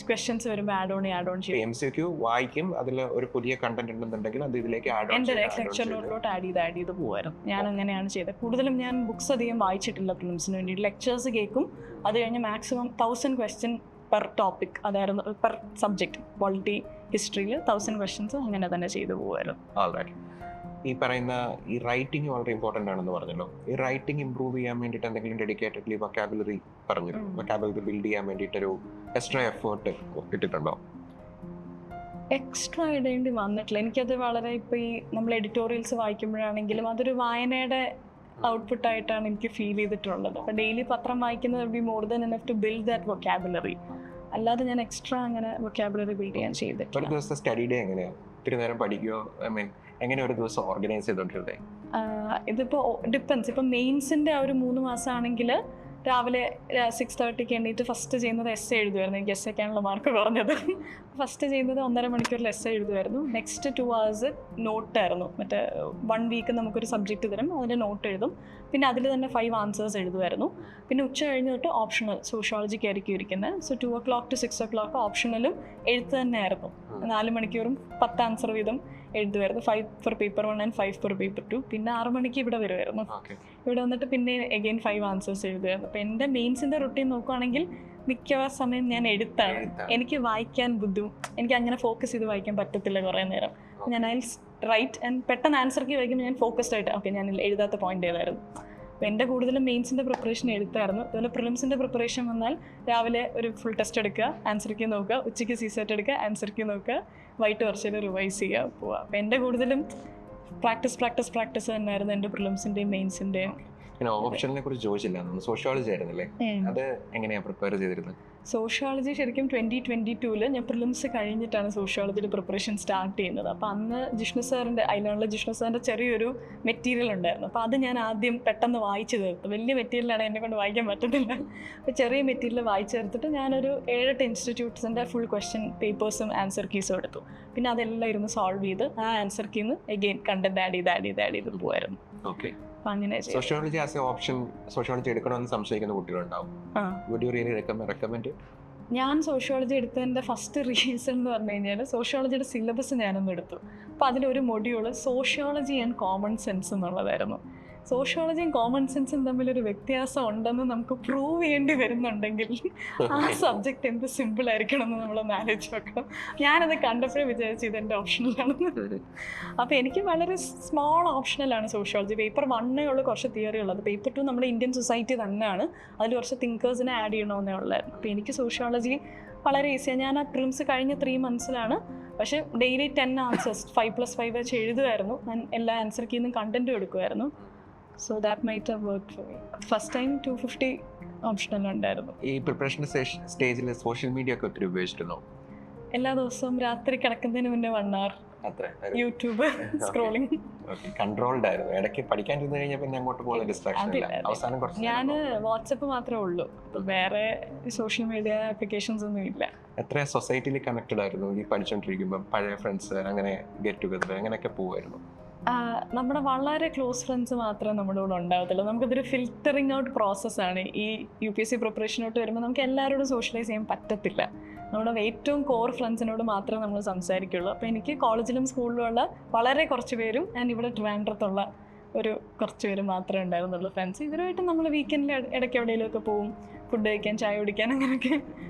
S1: ക്വസ്റ്റ്യൻസ് വരുമ്പോൾ ആഡ് ഓൺ ചെയ്യും.
S2: MCQ വായിക്കും, അതിൽ ഒരു പുതിയ കണ്ടന്റ് ഉണ്ടെന്നുണ്ടെങ്കിൽ അത് ഇതിലേക്ക്
S1: എൻ്റെ ലെക്ചർ നോട്ടിലോട്ട് ആഡ് ചെയ്ത് പോകുമായിരുന്നു. ഞാൻ അങ്ങനെയാണ് ചെയ്തത്. കൂടുതലും ഞാൻ ബുക്സ് അധികം വായിച്ചിട്ടില്ല പ്രിലിംസിന് വേണ്ടിയിട്ട്. ലെക്ചേഴ്സ് കേൾക്കും, അത് കഴിഞ്ഞ് മാക്സിമം 1000 ക്വസ്റ്റ്യൻ പെർ ടോപ്പിക്, അതായിരുന്നു പെർ സബ്ജക്റ്റ്. പോളിറ്റി, ഹിസ്റ്ററിയിൽ 1000 ക്വസ്റ്റ്യൻസ് അങ്ങനെ തന്നെ ചെയ്തു പോകുമായിരുന്നു.
S2: ഈ പറയുന്ന ഈ റൈറ്റിംഗ് വളരെ ഇമ്പോർട്ടൻ്റ് ആണെന്ന് പറഞ്ഞല്ലോ. ഈ റൈറ്റിംഗ് ഇംപ്രൂവ് ചെയ്യാൻ വേണ്ടിയിട്ട് എന്തെങ്കിലും ഡെഡിക്കേറ്റഡ്ലി വൊക്കാബുലറി വൊക്കാബുലറി ബിൽഡ് ചെയ്യാൻ വേണ്ടിയിട്ടൊരു എക്സ്ട്രാ എഫേർട്ട് ഇട്ടിട്ടുണ്ടോ?
S1: എക്സ്ട്രാ ഇടേണ്ടി വന്നിട്ടില്ല. എനിക്കത് വളരെ ഇപ്പോൾ ഈ നമ്മൾ എഡിറ്റോറിയൽസ് വായിക്കുമ്പോഴാണെങ്കിലും അതൊരു വായനയുടെ ഔട്ട്പുട്ടായിട്ടാണ് എനിക്ക് ഫീൽ ചെയ്തിട്ടുള്ളത്. അപ്പോൾ ഡെയിലി പത്രം വായിക്കുന്നത് be more than enough to build that vocabulary. അല്ലാതെ ഞാൻ എക്സ്ട്രാ അങ്ങനെ വൊക്കാബുലറി ബിൽഡ് ചെയ്യാൻ ചെയ്തിട്ടില്ല.
S2: ഒരു ദിവസത്തെ സ്റ്റഡി ഡേ എങ്ങനെയാണ്? ഒത്തിരി നേരം പഠിക്കുമോ? എങ്ങനെ ഒരു ദിവസം ഓർഗനൈസ് ചെയ്തോണ്ടിരുന്നേ?
S1: ഇതിപ്പോൾ ഡിപ്പെൻസ്. ഇപ്പം മെയിൻസിൻ്റെ ആ ഒരു 3 മാസമാണെങ്കിൽ രാവിലെ 6:30 എണ്ണീറ്റ് ഫസ്റ്റ് ചെയ്യുന്നത് എസ് എഴുതുമായിരുന്നു. എനിക്ക് എസ് ഒക്കെയാണല്ലോ മാർക്ക് കുറഞ്ഞത്. ഫസ്റ്റ് ചെയ്യുന്നത് 1.5 മണിക്കൂറിൽ എസ് എഴുതുമായിരുന്നു. നെക്സ്റ്റ് 2 hours നോട്ടായിരുന്നു. മറ്റേ 1 വീക്ക് നമുക്കൊരു സബ്ജക്റ്റ് തരും, അതിൻ്റെ നോട്ട് എഴുതും. പിന്നെ അതിൽ തന്നെ 5 ആൻസേഴ്സ് എഴുതുമായിരുന്നു. പിന്നെ ഉച്ച കഴിഞ്ഞ് തൊട്ട് ഓപ്ഷണൽ സോഷ്യോളജിക്കായിരിക്കും ഇരിക്കുന്നത്. സോ 2 o'clock to 6 o'clock ഓപ്ഷണലും എഴുത്ത് തന്നെയായിരുന്നു. 4 മണിക്കൂറും 10 ആൻസർ വീതം എഴുതുമായിരുന്നു. 5 for paper 1 and 5 for paper 2. പിന്നെ 6 മണിക്ക് ഇവിടെ വരുമായിരുന്നു. ഇവിടെ വന്നിട്ട് പിന്നെ എഗെയിൻ 5 ആൻസേഴ്സ് എഴുതുമായിരുന്നു. അപ്പോൾ എൻ്റെ മെയിൻസിൻ്റെ റുട്ടീൻ നോക്കുകയാണെങ്കിൽ മിക്ക സമയം ഞാൻ എഴുത്താണ്. എനിക്ക് വായിക്കാൻ എനിക്ക് അങ്ങനെ ഫോക്കസ് ചെയ്ത് വായിക്കാൻ പറ്റത്തില്ല കുറേ നേരം. ഞാൻ റൈറ്റ് ആൻഡ് പെട്ടെന്ന് ആൻസർ കീ വായിക്കുമ്പോൾ ഞാൻ ഫോക്കസ്ഡ് ആയിട്ട് ഓക്കെ ഞാൻ എഴുതാത്ത പോയിന്റ് ഏതായിരുന്നു. അപ്പോൾ എൻ്റെ കൂടുതലും മെയിൻസിൻ്റെ പ്രിപ്പറേഷൻ എഴുത്തായിരുന്നു. അതുപോലെ പ്രിലിംസിൻ്റെ പ്രിപ്പറേഷൻ വന്നാൽ രാവിലെ ഒരു ഫുൾ ടെസ്റ്റ് എടുക്കുക, ആൻസർ കീ നോക്കുക, ഉച്ചയ്ക്ക് CSAT എടുക്കുക, ആൻസർ കീ നോക്കുക, വൈകിട്ട് കുറച്ചേരം റിവൈസ് ചെയ്യുക, പോവുക. അപ്പോൾ എൻ്റെ കൂടുതലും പ്രാക്ടീസ് തന്നെയായിരുന്നു എൻ്റെ പ്രിലിംസിൻ്റെയും മെയിൻസിൻ്റെയും.
S2: ഓപ്ഷനെ കുറിച്ച് ചോദിച്ചില്ല, സോഷ്യോളജി ആയിരുന്നല്ലേ? അത് എങ്ങനെയാണ് പ്രിപ്പയർ ചെയ്തിരുന്നത്?
S1: സോഷ്യോളജി ശരിക്കും 2022 ഞാൻ പ്രിലിംസ് കഴിഞ്ഞിട്ടാണ് സോഷ്യോളജിയുടെ പ്രിപ്പറേഷൻ സ്റ്റാർട്ട് ചെയ്യുന്നത്. അപ്പോൾ അന്ന് ജിഷ്ണു സാറിൻ്റെ അതിനുള്ള ജിഷ്ണു സാറിൻ്റെ ചെറിയൊരു മെറ്റീരിയൽ ഉണ്ടായിരുന്നു. അപ്പോൾ അത് ഞാൻ ആദ്യം പെട്ടെന്ന് വായിച്ചു തീർത്തു. വലിയ മെറ്റീരിയലാണ് എന്നെ കൊണ്ട് വായിക്കാൻ പറ്റത്തില്ല. അപ്പോൾ ചെറിയ മെറ്റീരിയൽ വായിച്ചു തീർത്തിട്ട് ഞാനൊരു 7-8 ഇൻസ്റ്റിറ്റ്യൂട്ട്സിൻ്റെ ഫുൾ ക്വസ്റ്റ്യൻ പേപ്പേഴ്സും ആൻസർ കീസും എടുത്തു. പിന്നെ അതെല്ലാം ഇരുന്ന് സോൾവ് ചെയ്ത് ആ ആൻസർ കീന്ന് എഗെയിൻ കണ്ടന്റ് ആഡ് ചെയ്ത് പോകുമായിരുന്നു.
S2: Okay. Sociology as A option sociology എടുക്കണമെന്ന് സംശയിക്കുന്ന കുട്ടികളുണ്ടാവും. Would you really recommend it?
S1: ഞാൻ സോഷ്യോളജി എടുത്തതിൻ്റെ ഫസ്റ്റ് റീസൺ എന്ന് പറഞ്ഞു കഴിഞ്ഞാൽ സോഷ്യോളജിയുടെ സിലബസ് ഞാനൊന്ന് എടുത്തു. അപ്പോൾ അതിലൊരു module sociology and common sense എന്നുള്ളതായിരുന്നു. സോഷ്യോളജിയും കോമൺ സെൻസും തമ്മിലൊരു വ്യത്യാസം ഉണ്ടെന്ന് നമുക്ക് പ്രൂവ് ചെയ്യേണ്ടി വരുന്നുണ്ടെങ്കിൽ ആ സബ്ജക്റ്റ് എന്ത് സിമ്പിൾ ആയിരിക്കണം എന്ന് നമ്മളൊന്ന് ആലോചിച്ച് നോക്കണം. ഞാനത് കണ്ടപ്പോഴേ വിചാരിച്ചു ഇതെൻ്റെ ഓപ്ഷനിലാണെന്ന്. അപ്പോൾ എനിക്ക് വളരെ സ്മോൾ ഓപ്ഷനലാണ് സോഷ്യോളജി. പേപ്പർ 1 ഉള്ളു കുറച്ച് തിയറി ഉള്ളത്. പേപ്പർ 2 നമ്മുടെ ഇന്ത്യൻ സൊസൈറ്റി തന്നെയാണ്, അതിൽ കുറച്ച് തിങ്കേഴ്സിനെ ആഡ് ചെയ്യണമെന്നേ ഉള്ളായിരുന്നു. അപ്പോൾ എനിക്ക് സോഷ്യോളജി വളരെ ഈസിയാണ്. ഞാൻ ആ പ്രിലിംസ് കഴിഞ്ഞ 3 monthsലാണ്, പക്ഷേ ഡെയിലി 10 ആൻസേഴ്സ് 5+5 വെച്ച് എഴുതുമായിരുന്നു. ഞാൻ എല്ലാ ആൻസർ കീന്നും കണ്ടൻറ്റും എടുക്കുമായിരുന്നു. So that might have worked for me. First time 250 ഓപ്ഷനിലുണ്ടായിരുന്നു.
S2: ഈ പ്രിപ്പറേഷൻ സ്റ്റേജിൽ സോഷ്യൽ മീഡിയ ഒക്കെ ഒത്തിരി ഉപയോഗിച്ചിരുന്നോ?
S1: എല്ലാ ദിവസവും രാത്രി കിടക്കുന്നതിന് മുന്നേ 1 hour യൂട്യൂബ് സ്ക്രോളിംഗ്.
S2: കൺട്രോൾഡ് ആയിരുന്നു. ഇടയ്ക്ക് പഠിക്കാണ്ടിരുന്ന് കഴിഞ്ഞാൽ പിന്നെ അങ്ങോട്ട് പോകുന്ന ഡിസ്ട്രാക്ഷൻ ഇല്ല. അവസാനം കുറച്ച്
S1: ഞാൻ വാട്സപ്പ് മാത്രമേ ഉള്ളൂ, വേറെ സോഷ്യൽ മീഡിയ ആപ്ലിക്കേഷൻസ് ഒന്നും ഇല്ല.
S2: എത്ര സൊസൈറ്റിയിൽ കണക്റ്റഡ് ആയിരുന്നു ഈ പഠിച്ചുകൊണ്ടിരിക്കുമ്പോൾ? പഴയ ഫ്രണ്ട്സ് അങ്ങനെ ഗെറ്റ് ടുഗദർ അങ്ങനെയൊക്കെ പോകുമായിരുന്നു?
S1: നമ്മുടെ വളരെ ക്ലോസ് ഫ്രണ്ട്സ് മാത്രമേ നമ്മുടെ കൂടെ ഉണ്ടാവത്തുള്ളൂ. നമുക്കിതൊരു ഫിൽറ്ററിങ് ഔട്ട് പ്രോസസ്സാണ്. ഈ UPSC പ്രിപ്പറേഷനോട്ട് വരുമ്പോൾ നമുക്ക് എല്ലാവരോടും സോഷ്യലൈസ് ചെയ്യാൻ പറ്റത്തില്ല. നമ്മുടെ ഏറ്റവും കോർ ഫ്രണ്ട്സിനോട് മാത്രമേ നമ്മൾ സംസാരിക്കുള്ളൂ. അപ്പോൾ എനിക്ക് കോളേജിലും സ്കൂളിലുമുള്ള വളരെ കുറച്ച് പേരും ആൻഡ് ഇവിടെ ട്രിവാൻഡ്രത്തുള്ള ഒരു കുറച്ച് പേര് മാത്രമേ ഉണ്ടായിരുന്നുള്ളൂ ഫ്രണ്ട്സ്. ഇവരുമായിട്ട് നമ്മൾ വീക്കെൻഡിൽ ഇടയ്ക്ക് എവിടെയെങ്കിലുമൊക്കെ പോവും, ഫുഡ് കഴിക്കാൻ, ചായ കുടിക്കാൻ, അങ്ങനെയൊക്കെ.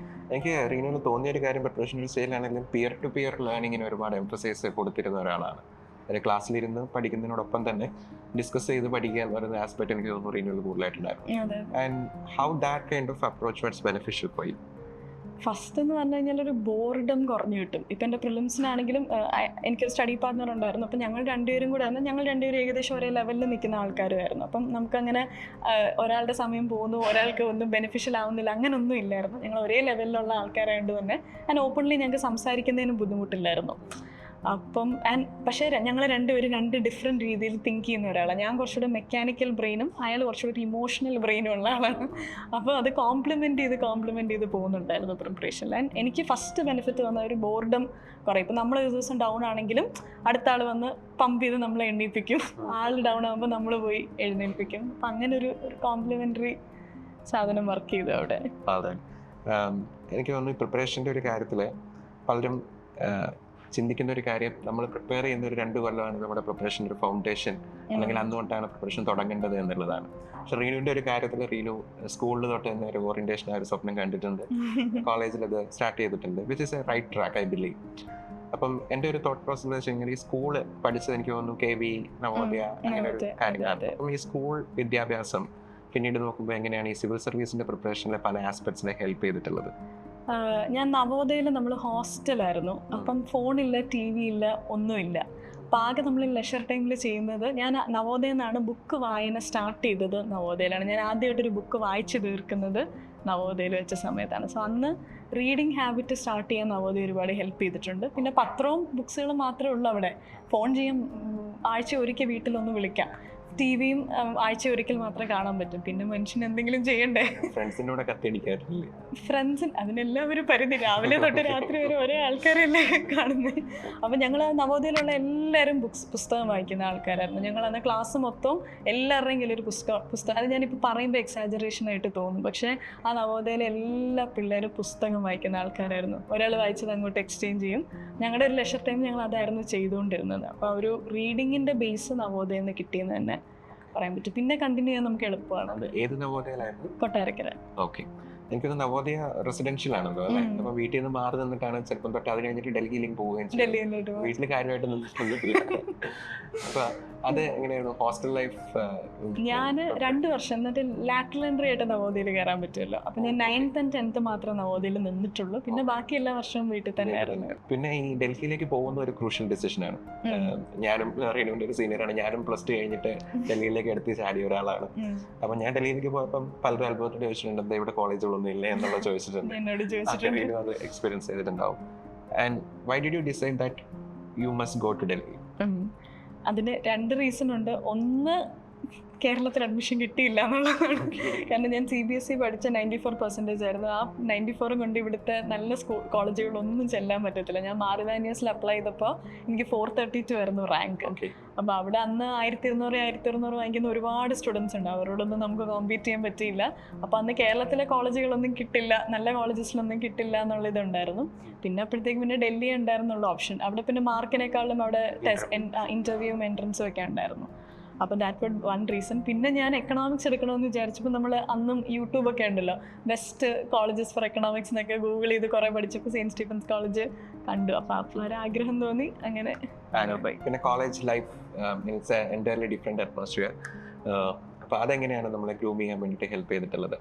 S2: എനിക്ക് റീനുവിന് തോന്നിയ ഒരു കാര്യം, പ്രിപ്പറേഷൻ സ്റ്റേജിലാണെങ്കിലും പിയർ ടു പിയർ ലേണിങ്ങിന് ഒരുപാട് എംഫസൈസ് കൊടുത്തിരുന്ന ഒരാളാണ്. അതായത് ക്ലാസ്സിലിരുന്ന് പഠിക്കുന്നതിനോടൊപ്പം തന്നെ ഡിസ്കസ് ചെയ്ത് പഠിക്കുക എന്ന് പറയുന്ന ആസ്പെക്ട് എനിക്ക് തോന്നുന്നു റീനുവിൽ കൂടുതലായിട്ടുണ്ടായിരുന്നു. And how that kind of approach was beneficial for you?
S1: First എന്ന് പറഞ്ഞു കഴിഞ്ഞാൽ ഒരു ബോർഡം കുറഞ്ഞു കിട്ടും. ഇപ്പം എൻ്റെ പ്രിലിംസിനാണെങ്കിലും എനിക്കൊരു സ്റ്റഡി പാർട്ട്ണർ ഉണ്ടായിരുന്നു. അപ്പം ഞങ്ങൾ രണ്ടുപേരും കൂടെ ആയിരുന്നു. ഞങ്ങൾ രണ്ടുപേരും ഏകദേശം ഒരേ ലെവലിൽ നിൽക്കുന്ന ആൾക്കാരുമായിരുന്നു. അപ്പം നമുക്കങ്ങനെ ഒരാളുടെ സമയം പോകുന്നു, ഒരാൾക്ക് ഒന്നും ബെനിഫിഷ്യൽ ആവുന്നില്ല, അങ്ങനെയൊന്നും ഇല്ലായിരുന്നു. ഞങ്ങൾ ഒരേ ലെവലിലുള്ള ആൾക്കാരായതുകൊണ്ട് തന്നെ ഞാൻ ഓപ്പൺലി ഞങ്ങൾക്ക് സംസാരിക്കുന്നതിന് ബുദ്ധിമുട്ടില്ലായിരുന്നു. അപ്പം പക്ഷേ ഞങ്ങൾ രണ്ടുപേരും 2 ഡിഫറെൻറ്റ് രീതിയിൽ തിങ്ക് ചെയ്യുന്ന ഒരാളാണ്. ഞാൻ കുറച്ചുകൂടെ മെക്കാനിക്കൽ ബ്രെയിനും അയാൾ കുറച്ചുകൂടി ഇമോഷണൽ ബ്രെയിനും ഉള്ള ആളാണ്. അപ്പോൾ അത് കോംപ്ലിമെൻറ്റ് ചെയ്ത് പോകുന്നുണ്ടായിരുന്നു പ്രിപ്പറേഷനിൽ. ആൻഡ് എനിക്ക് ഫസ്റ്റ് ബെനിഫിറ്റ് വന്ന ഒരു ബോർഡം കുറേ. ഇപ്പോൾ നമ്മൾ ഒരു ദിവസം ഡൗൺ ആണെങ്കിലും അടുത്ത ആൾ വന്ന് പമ്പ് ചെയ്ത് നമ്മളെ എണ്ണീപ്പിക്കും, ആൾ ഡൗൺ ആകുമ്പോൾ നമ്മൾ പോയി എഴുന്നേൽപ്പിക്കും. അപ്പം അങ്ങനെ ഒരു കോംപ്ലിമെൻ്ററി സാധനം വർക്ക് ചെയ്തു അവിടെ.
S2: അതെ, എനിക്ക് തോന്നുന്നു ഈ പ്രിപ്പറേഷൻ്റെ ഒരു കാര്യത്തിൽ പലരും ചിന്തിക്കുന്ന ഒരു കാര്യം, നമ്മൾ പ്രിപ്പയർ ചെയ്യുന്ന ഒരു 2 കൊല്ലമാണ് നമ്മുടെ പ്രിപ്പറേഷൻ ഒരു ഫൗണ്ടേഷൻ, അല്ലെങ്കിൽ അന്നുകൊണ്ടാണ് പ്രിപ്പറേഷൻ തുടങ്ങേണ്ടത് എന്നുള്ളതാണ്. പക്ഷെ റീനുവിൻ്റെ ഒരു കാര്യത്തിൽ റീനു സ്കൂളിൽ തൊട്ട് തന്നെ ഒരു ഓറിയന്റേഷൻ ഒരു സ്വപ്നം കണ്ടിട്ടുണ്ട്, കോളേജിൽ അത് സ്റ്റാർട്ട് ചെയ്തിട്ടുണ്ട്, which is a right track I believe. അപ്പം എൻ്റെ ഒരു തോട്ട് പ്രോസസ് എന്ന് വെച്ച് കഴിഞ്ഞാൽ ഈ സ്കൂള് പഠിച്ചത് എനിക്ക് തോന്നുന്നു KV, നവോദയ അങ്ങനെ ഒരു കാര്യമാണ്. അപ്പം ഈ സ്കൂൾ വിദ്യാഭ്യാസം പിന്നീട് നോക്കുമ്പോൾ എങ്ങനെയാണ് ഈ സിവിൽ സർവീസിൻ്റെ പ്രിപ്പറേഷനിലെ പല ആസ്പെക്ട്സിനെ ഹെൽപ്പ് ചെയ്തിട്ടുള്ളത്?
S1: ഞാൻ നവോദയയിൽ നമ്മൾ ഹോസ്റ്റലായിരുന്നു. അപ്പം ഫോണില്ല, TV ഇല്ല, ഒന്നുമില്ല. അപ്പം ആകെ നമ്മൾ ലെഷർ ടൈമിൽ ചെയ്യുന്നത്, ഞാൻ നവോദയയിൽ നിന്നാണ് ബുക്ക് വായന സ്റ്റാർട്ട് ചെയ്തത്. നവോദയയിലാണ് ഞാൻ ആദ്യമായിട്ടൊരു ബുക്ക് വായിച്ച് തീർക്കുന്നത്, നവോദയയിൽ വെച്ച സമയത്താണ്. സോ അന്ന് റീഡിങ് ഹാബിറ്റ് സ്റ്റാർട്ട് ചെയ്യാൻ നവോദയ ഒരുപാട് ഹെൽപ്പ് ചെയ്തിട്ടുണ്ട്. പിന്നെ പത്രവും ബുക്സുകളും മാത്രമേ ഉള്ളൂ അവിടെ. ഫോൺ ചെയ്യാൻ ആഴ്ച ഒരിക്കൽ വീട്ടിലൊന്ന് വിളിക്കാം, TV-യും ആഴ്ച ഒരിക്കൽ മാത്രമേ കാണാൻ പറ്റും. പിന്നെ മനുഷ്യൻ എന്തെങ്കിലും ചെയ്യണ്ടേ?
S2: ഫ്രണ്ട്സിനോട് കത്തിയടിക്കാറില്ലേ?
S1: ഫ്രണ്ട്സിന് അതിനെല്ലാം ഒരു പരിധി. രാവിലെ തൊട്ട് രാത്രി വരെ ഒരേ ആൾക്കാരല്ലേ കാണുന്നത്. അപ്പം ഞങ്ങൾ നവോദയയിലുള്ള എല്ലാവരും പുസ്തകം വായിക്കുന്ന ആൾക്കാരായിരുന്നു. ഞങ്ങൾ അന്ന് ക്ലാസ് മൊത്തം എല്ലാവരുടെയും കയ്യിൽ ഒരു പുസ്തകം. അത് ഞാനിപ്പോൾ പറയുമ്പോൾ എക്സാജറേഷനായിട്ട് തോന്നും, പക്ഷേ ആ നവോദയയിലെ എല്ലാ പിള്ളേരും പുസ്തകം വായിക്കുന്ന ആൾക്കാരായിരുന്നു. ഒരാൾ വായിച്ചത് അങ്ങോട്ട് എക്സ്ചേഞ്ച് ചെയ്യും. ഞങ്ങളുടെ ഒരു ലെഷർ ടൈം ഞങ്ങൾ അതായിരുന്നു ചെയ്തുകൊണ്ടിരുന്നത്. അപ്പോൾ ഒരു റീഡിങ്ങിൻ്റെ ബേസ് നവോദയയിൽ നിന്ന് കിട്ടിയെന്ന് തന്നെ പറയാൻ പറ്റും. പിന്നെ കണ്ടിന്യൂ ചെയ്യാൻ നമുക്ക് എളുപ്പമാണ്.
S2: ഏത് നവോദയയിലായിരുന്നു?
S1: കൊട്ടാരക്കര.
S2: ഓക്കെ, എനിക്കൊന്ന് നവോദയ റെസിഡൻഷ്യൽ ആണല്ലോ അല്ലേ? അപ്പൊ വീട്ടിൽ നിന്ന് മാറി നിന്നിട്ടാണ് ചെറുപ്പം തൊട്ട്, അത് കഴിഞ്ഞിട്ട് ഡൽഹിയിലേക്ക് പോവുകയും ചെയ്തു. വീട്ടിൽ കാര്യമായിട്ട് നിന്നിട്ടില്ല. അപ്പൊ അത് എങ്ങനെയായിരുന്നു ഹോസ്റ്റൽ ലൈഫ്?
S1: ഞാൻ 2 വർഷം എന്നിട്ട് ലാറ്ററൽ എൻട്രി ആയിട്ട് നവോദയയിൽ കയറാൻ പറ്റുമല്ലോ. അപ്പൊ ഞാൻ 9th and 10th മാത്രമേ നവോദയയിൽ നിന്നിട്ടുള്ളൂ. പിന്നെ ബാക്കി എല്ലാ വർഷവും വീട്ടിൽ തന്നെ ആയിരുന്നു.
S2: പിന്നെ ഈ ഡൽഹിയിലേക്ക് പോകുന്ന ഒരു ക്രൂഷ്യൽ ഡിസിഷനാണ്. ഞാനും റീനുവിന്റെ ഒരു സീനിയറാണ്. ഞാനും +2 കഴിഞ്ഞിട്ട് ഡൽഹിയിലേക്ക് എടുത്ത് ചാടിയ ഒരാളാണ്. അപ്പൊ ഞാൻ ഡൽഹിയിലേക്ക് പോയപ്പം പലരും അത്ഭുതത്തോടെ ചോദിച്ചിട്ടുണ്ട്, എന്താ ഇവിടെ കോളേജുകളൊന്നും ഇല്ലേ എന്നുള്ള ചോദിച്ചിട്ടുണ്ട്. അത് എക്സ്പീരിയൻസ് ചെയ്തിട്ടുണ്ടാവും. And why did you decide that you must go to Delhi?
S1: അതിന് 2 റീസൺ ഉണ്ട്. ഒന്ന്, കേരളത്തിൽ അഡ്മിഷൻ കിട്ടിയില്ല എന്നുള്ളതാണ്. കാരണം ഞാൻ CBSE പഠിച്ച 94% ആയിരുന്നു. ആ 94 കൊണ്ട് ഇവിടുത്തെ നല്ല കോളേജുകളൊന്നും ചെല്ലാൻ പറ്റത്തില്ല. ഞാൻ മാറിവാനിയേഴ്സിൽ അപ്ലൈ ചെയ്തപ്പോൾ എനിക്ക് 432 ആയിരുന്നു റാങ്ക്. അപ്പോൾ അവിടെ അന്ന് 1200 വാങ്ങിക്കുന്ന ഒരുപാട് സ്റ്റുഡൻസ് ഉണ്ട്. അവരോടൊന്നും നമുക്ക് കോമ്പീറ്റ് ചെയ്യാൻ പറ്റിയില്ല. അപ്പോൾ അന്ന് കേരളത്തിലെ കോളേജുകളൊന്നും കിട്ടില്ല, നല്ല കോളേജസിലൊന്നും കിട്ടില്ല എന്നുള്ളതുണ്ടായിരുന്നു. പിന്നെ അപ്പോഴത്തേക്ക് പിന്നെ ഡൽഹി ഉണ്ടായിരുന്നുള്ള ഓപ്ഷൻ. അവിടെ പിന്നെ മാർക്കിനേക്കാളും അവിടെ ഇൻ്റർവ്യൂവും എൻട്രൻസും ഒക്കെ ഉണ്ടായിരുന്നു. അപ്പോൾ ദാറ്റ് വുഡ് വൺ റീസൺ. പിന്നെ ഞാൻ എക്കണോമിക്സ് എടുക്കണമെന്ന് വിചാരിച്ചപ്പോൾ നമ്മൾ അന്നും യൂട്യൂബൊക്കെ ഉണ്ടല്ലോ, ബെസ്റ്റ് കോളേജസ് ഫോർ എക്കണോമിക്സ് എന്നൊക്കെ ഗൂഗിൾ ചെയ്ത് കുറേ പഠിച്ചപ്പോൾ സെയിൻറ്റ് സ്റ്റീഫൻസ് കോളേജ് കണ്ടു. അപ്പോൾ അപ്പോഴൊരാഗ്രഹം തോന്നി, അങ്ങനെ പോയി.
S2: പിന്നെ college life means entirely different atmosphere. അപ്പോൾ അതെങ്ങനെയാണ് നമ്മളെ ഗ്രൂം ചെയ്യാൻ വേണ്ടിയിട്ട് ഹെൽപ്പ് ചെയ്തിട്ടുള്ളത്?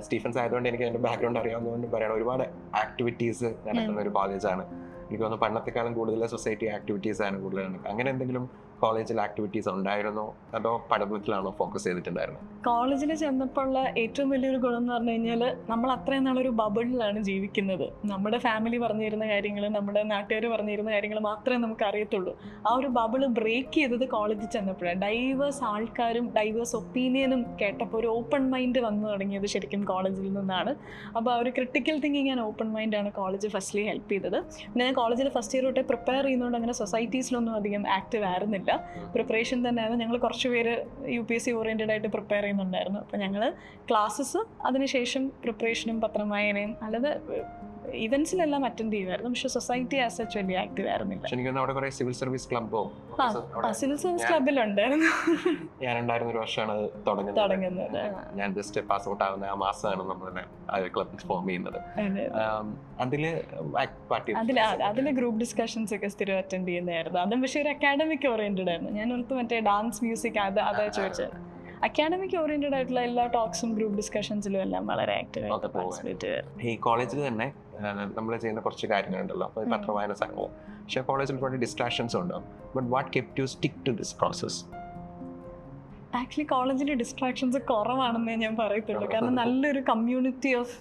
S2: സ്റ്റീഫൻസ് ആയതുകൊണ്ട് എനിക്ക് അതിൻ്റെ ബാക്ക്ഗ്രൗണ്ട് അറിയാവുന്നതുകൊണ്ട് പറയണം, ഒരുപാട് ആക്ടിവിറ്റീസ് നടക്കുന്ന ഒരു കോളേജാണ്. എനിക്ക് തോന്നുന്നു പണ്ടത്തെക്കാളും കൂടുതൽ സൊസൈറ്റി ആക്ടിവിറ്റീസ് ആണ് കൂടുതലാണ്. അങ്ങനെ എന്തെങ്കിലും കോളേജിൽ ആക്ടിവിറ്റീസ് ഉണ്ടായിരുന്നോ അതോ പഠനത്തിലാണോ ഫോക്കസ് ചെയ്തിട്ടുണ്ടായിരുന്നത്?
S1: കോളേജിൽ ചെന്നപ്പോൾ ഉള്ള ഏറ്റവും വലിയൊരു ഗുണം എന്ന് പറഞ്ഞു കഴിഞ്ഞാൽ നമ്മൾ അത്രയും നാളൊരു ബബിളിലാണ് ജീവിക്കുന്നത്. നമ്മുടെ ഫാമിലി പറഞ്ഞു തരുന്ന കാര്യങ്ങൾ, നമ്മുടെ നാട്ടുകാർ പറഞ്ഞു തരുന്ന കാര്യങ്ങൾ മാത്രമേ നമുക്ക് അറിയത്തുള്ളൂ. ആ ഒരു ബബിള് ബ്രേക്ക് ചെയ്തത് കോളേജിൽ ചെന്നപ്പോഴാണ്. ഡൈവേഴ്സ് ആൾക്കാരും ഡൈവേഴ്സ് ഒപ്പീനിയനും കേട്ടപ്പോൾ ഒരു ഓപ്പൺ മൈൻഡ് വന്നു തുടങ്ങിയത് ശരിക്കും കോളേജിൽ നിന്നാണ്. അപ്പോൾ ആ ഒരു ക്രിട്ടിക്കൽ തിങ്കിങ് ആൻഡ് ഓപ്പൺ മൈൻഡാണ് കോളേജ് ഫസ്റ്റ്ലി ഹെൽപ്പ് ചെയ്തത്. പിന്നെ ഞാൻ കോളേജിൽ ഫസ്റ്റ് ഇയർ തൊട്ടേ പ്രിപ്പയർ ചെയ്യുന്നതുകൊണ്ട് അങ്ങനെ സൊസൈറ്റീസിലൊന്നും അധികം ആക്റ്റീവ് ആയിരുന്നില്ല. പ്രിപ്പറേഷൻ തന്നെയായിരുന്നു. ഞങ്ങൾ കുറച്ച് പേര് UPSC ഓറിയൻറ്റഡ് ആയിട്ട് പ്രിപ്പയർ ചെയ്യുന്നുണ്ടായിരുന്നു. അപ്പോൾ ഞങ്ങൾ ക്ലാസ്സസ് അതിനുശേഷം പ്രിപ്പറേഷനും പത്രം വായനയും അല്ലാതെ ഇവൻസിലെല്ലാം അറ്റൻഡ് ചെയ്യുമായിരുന്നു. പക്ഷെ സൊസൈറ്റി ആസ് സച്ച് വലിയ ആക്റ്റീവ് ആയിരുന്നില്ല.
S2: അവിടെ കുറേ സിവിൽ സർവീസ് ക്ലബ്ബോ
S1: സിവിൽ സർവീസ് ക്ലബിലുണ്ടായിരുന്നു.
S2: ഞാനുണ്ടായിരുന്ന ഒരു വർഷമാണ് തുടങ്ങുന്നത്. ഞാൻ ജസ്റ്റ് പാസ് ഔട്ട് ആവുന്ന ആ മാസമാണ് നമ്മൾ ക്ലബ് ഫോം ചെയ്യുന്നത്.
S1: അതില് ഗ്രൂപ്പ് ഡിസ്കഷൻസ് ഒക്കെ സ്ഥിരം അറ്റൻഡ് ചെയ്യുന്നതായിരുന്നു. അതും പക്ഷേ ഒരു അക്കാഡമിക് ഓറിയന്റഡ് ആയിരുന്നു. ഞാൻ ഓർത്ത് മറ്റേ ഡാൻസ് മ്യൂസിക് അതാ ചോദിച്ചത്. അക്കാഡമിക് ഓറിയന്റഡ് ആയിട്ടുള്ള എല്ലാ ടോക്സും ഗ്രൂപ്പ് ഡിസ്കഷൻസിലും എല്ലാം വളരെ ആക്റ്റീവ് ആയിട്ട് പാർട്ടിസിപ്പേറ്റ് ചെയ്യാറ്.
S2: ഈ കോളേജിൽ തന്നെ നമ്മൾ ചെയ്യുന്ന കുറച്ച് കാര്യങ്ങളുണ്ടല്ലോ, അപ്പോൾ പത്രവായന സംഘവും, പക്ഷേ കോളേജിൽ ഒരുപാട് ഡിസ്ട്രാക്ഷൻസ് ഉണ്ടാവും. But what kept you stick to this process?
S1: Actually കോളേജിൽ ഡിസ്ട്രാക്ഷൻസ് കുറവാണെന്നേ ഞാൻ പറയത്തുള്ളൂ. കാരണം നല്ലൊരു കമ്മ്യൂണിറ്റി ഓഫ്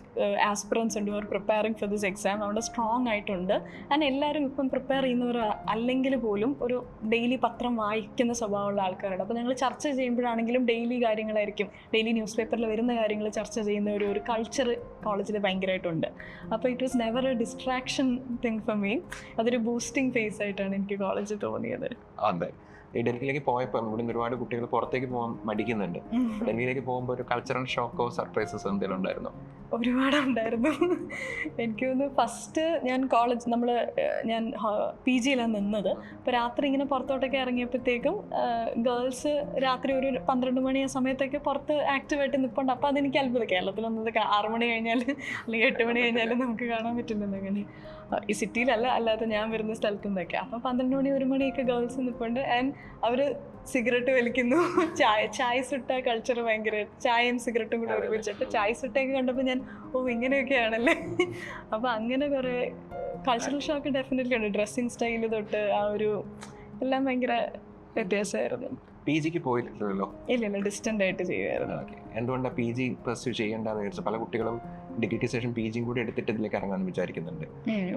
S1: ആസ്പിറൻസ് ഉണ്ട് അവർ പ്രിപ്പയറിംഗ് ഫോർ ദിസ് എക്സാം. അവിടെ സ്ട്രോങ് ആയിട്ടുണ്ട്. ആൻഡ് എല്ലാവരും ഇപ്പം പ്രിപ്പയർ ചെയ്യുന്നവർ അല്ലെങ്കിൽ പോലും ഒരു ഡെയിലി പത്രം വായിക്കുന്ന സ്വഭാവമുള്ള ആൾക്കാരുണ്ട്. അപ്പോൾ ഞങ്ങൾ ചർച്ച ചെയ്യുമ്പോഴാണെങ്കിലും ഡെയിലി കാര്യങ്ങളായിരിക്കും, ഡെയിലി ന്യൂസ് പേപ്പറിൽ വരുന്ന കാര്യങ്ങൾ ചർച്ച ചെയ്യുന്ന ഒരു കൾച്ചർ കോളേജിൽ ഭയങ്കരമായിട്ടുണ്ട്. അപ്പോൾ it was never A distraction thing for me. അതൊരു ബൂസ്റ്റിംഗ് ഫേസ് ആയിട്ടാണ് എനിക്ക് കോളേജിൽ തോന്നിയത്.
S2: അതെ, ഈ ഡൽഹിയിലേക്ക് പോയപ്പോൾ ഇവിടെ നിന്ന് ഒരുപാട് കുട്ടികൾ പുറത്തേക്ക് പോകാൻ മടിക്കുന്നുണ്ട്. ഡൽഹിയിലേക്ക് പോകുമ്പോൾ ഒരു കൾച്ചറൽ ഷോക്കോ സർപ്രൈസസ് എന്തെങ്കിലും ഉണ്ടായിരുന്നോ?
S1: ഒരുപാടുണ്ടായിരുന്നു. എനിക്ക് തോന്നുന്നു ഫസ്റ്റ് ഞാൻ ഞാൻ PGയിലാണ് നിന്നത്. അപ്പോൾ രാത്രി ഇങ്ങനെ പുറത്തോട്ടൊക്കെ ഇറങ്ങിയപ്പോഴത്തേക്കും ഗേൾസ് രാത്രി ഒരു 12 മണി ആ സമയത്തൊക്കെ പുറത്ത് ആക്റ്റീവായിട്ട് നിൽപ്പുണ്ട്. അപ്പോൾ അതെനിക്ക് അത്ഭുതം. കേരളത്തിലൊന്നത് 6 മണി കഴിഞ്ഞാൽ അല്ലെങ്കിൽ 8 മണി കഴിഞ്ഞാൽ നമുക്ക് കാണാൻ പറ്റില്ലെന്ന്. അങ്ങനെ ഈ സിറ്റിയിലല്ല, അല്ലാതെ ഞാൻ വരുന്ന സ്ഥലത്തു നിന്നൊക്കെ. അപ്പോൾ 12 മണി 1 മണിയൊക്കെ ഗേൾസ് നിൽപ്പുണ്ട്. ആൻഡ് അവർ സിഗരറ്റ് വലിക്കുന്നു. ചായ സുട്ട കൾച്ചർ ഭയങ്കര, ചായയും സിഗരറ്റും കൂടെ ഒരുമിച്ചിട്ട് ചായ സുട്ടയൊക്കെ കണ്ടപ്പോൾ ഞാൻ ഇങ്ങനെയൊക്കെയാണല്ലേ. അപ്പോൾ അങ്ങനെ കുറേ കൾച്ചറൽ ഷോക്ക് ഡെഫിനറ്റ്ലി ഉണ്ട്. ഡ്രസ്സിങ് സ്റ്റൈല് തൊട്ട് ആ ഒരു എല്ലാം ഭയങ്കര വ്യത്യാസമായിരുന്നു.
S2: PGക്ക് പോയിട്ടില്ലല്ലോ?
S1: ഇല്ല, ഡിസ്റ്റന്റ് ആയിട്ട് ചെയ്യുമായിരുന്നു.
S2: എന്തുകൊണ്ടാണ് PG പെർസ്യൂ ചെയ്യേണ്ടതെന്ന് വിചാരിച്ചു? പല കുട്ടികളും ഡിഗ്രിക്ക് ശേഷം PGയും കൂടി എടുത്തിട്ട് ഇതിലേക്ക് ഇറങ്ങാൻ വിചാരിക്കുന്നുണ്ട്.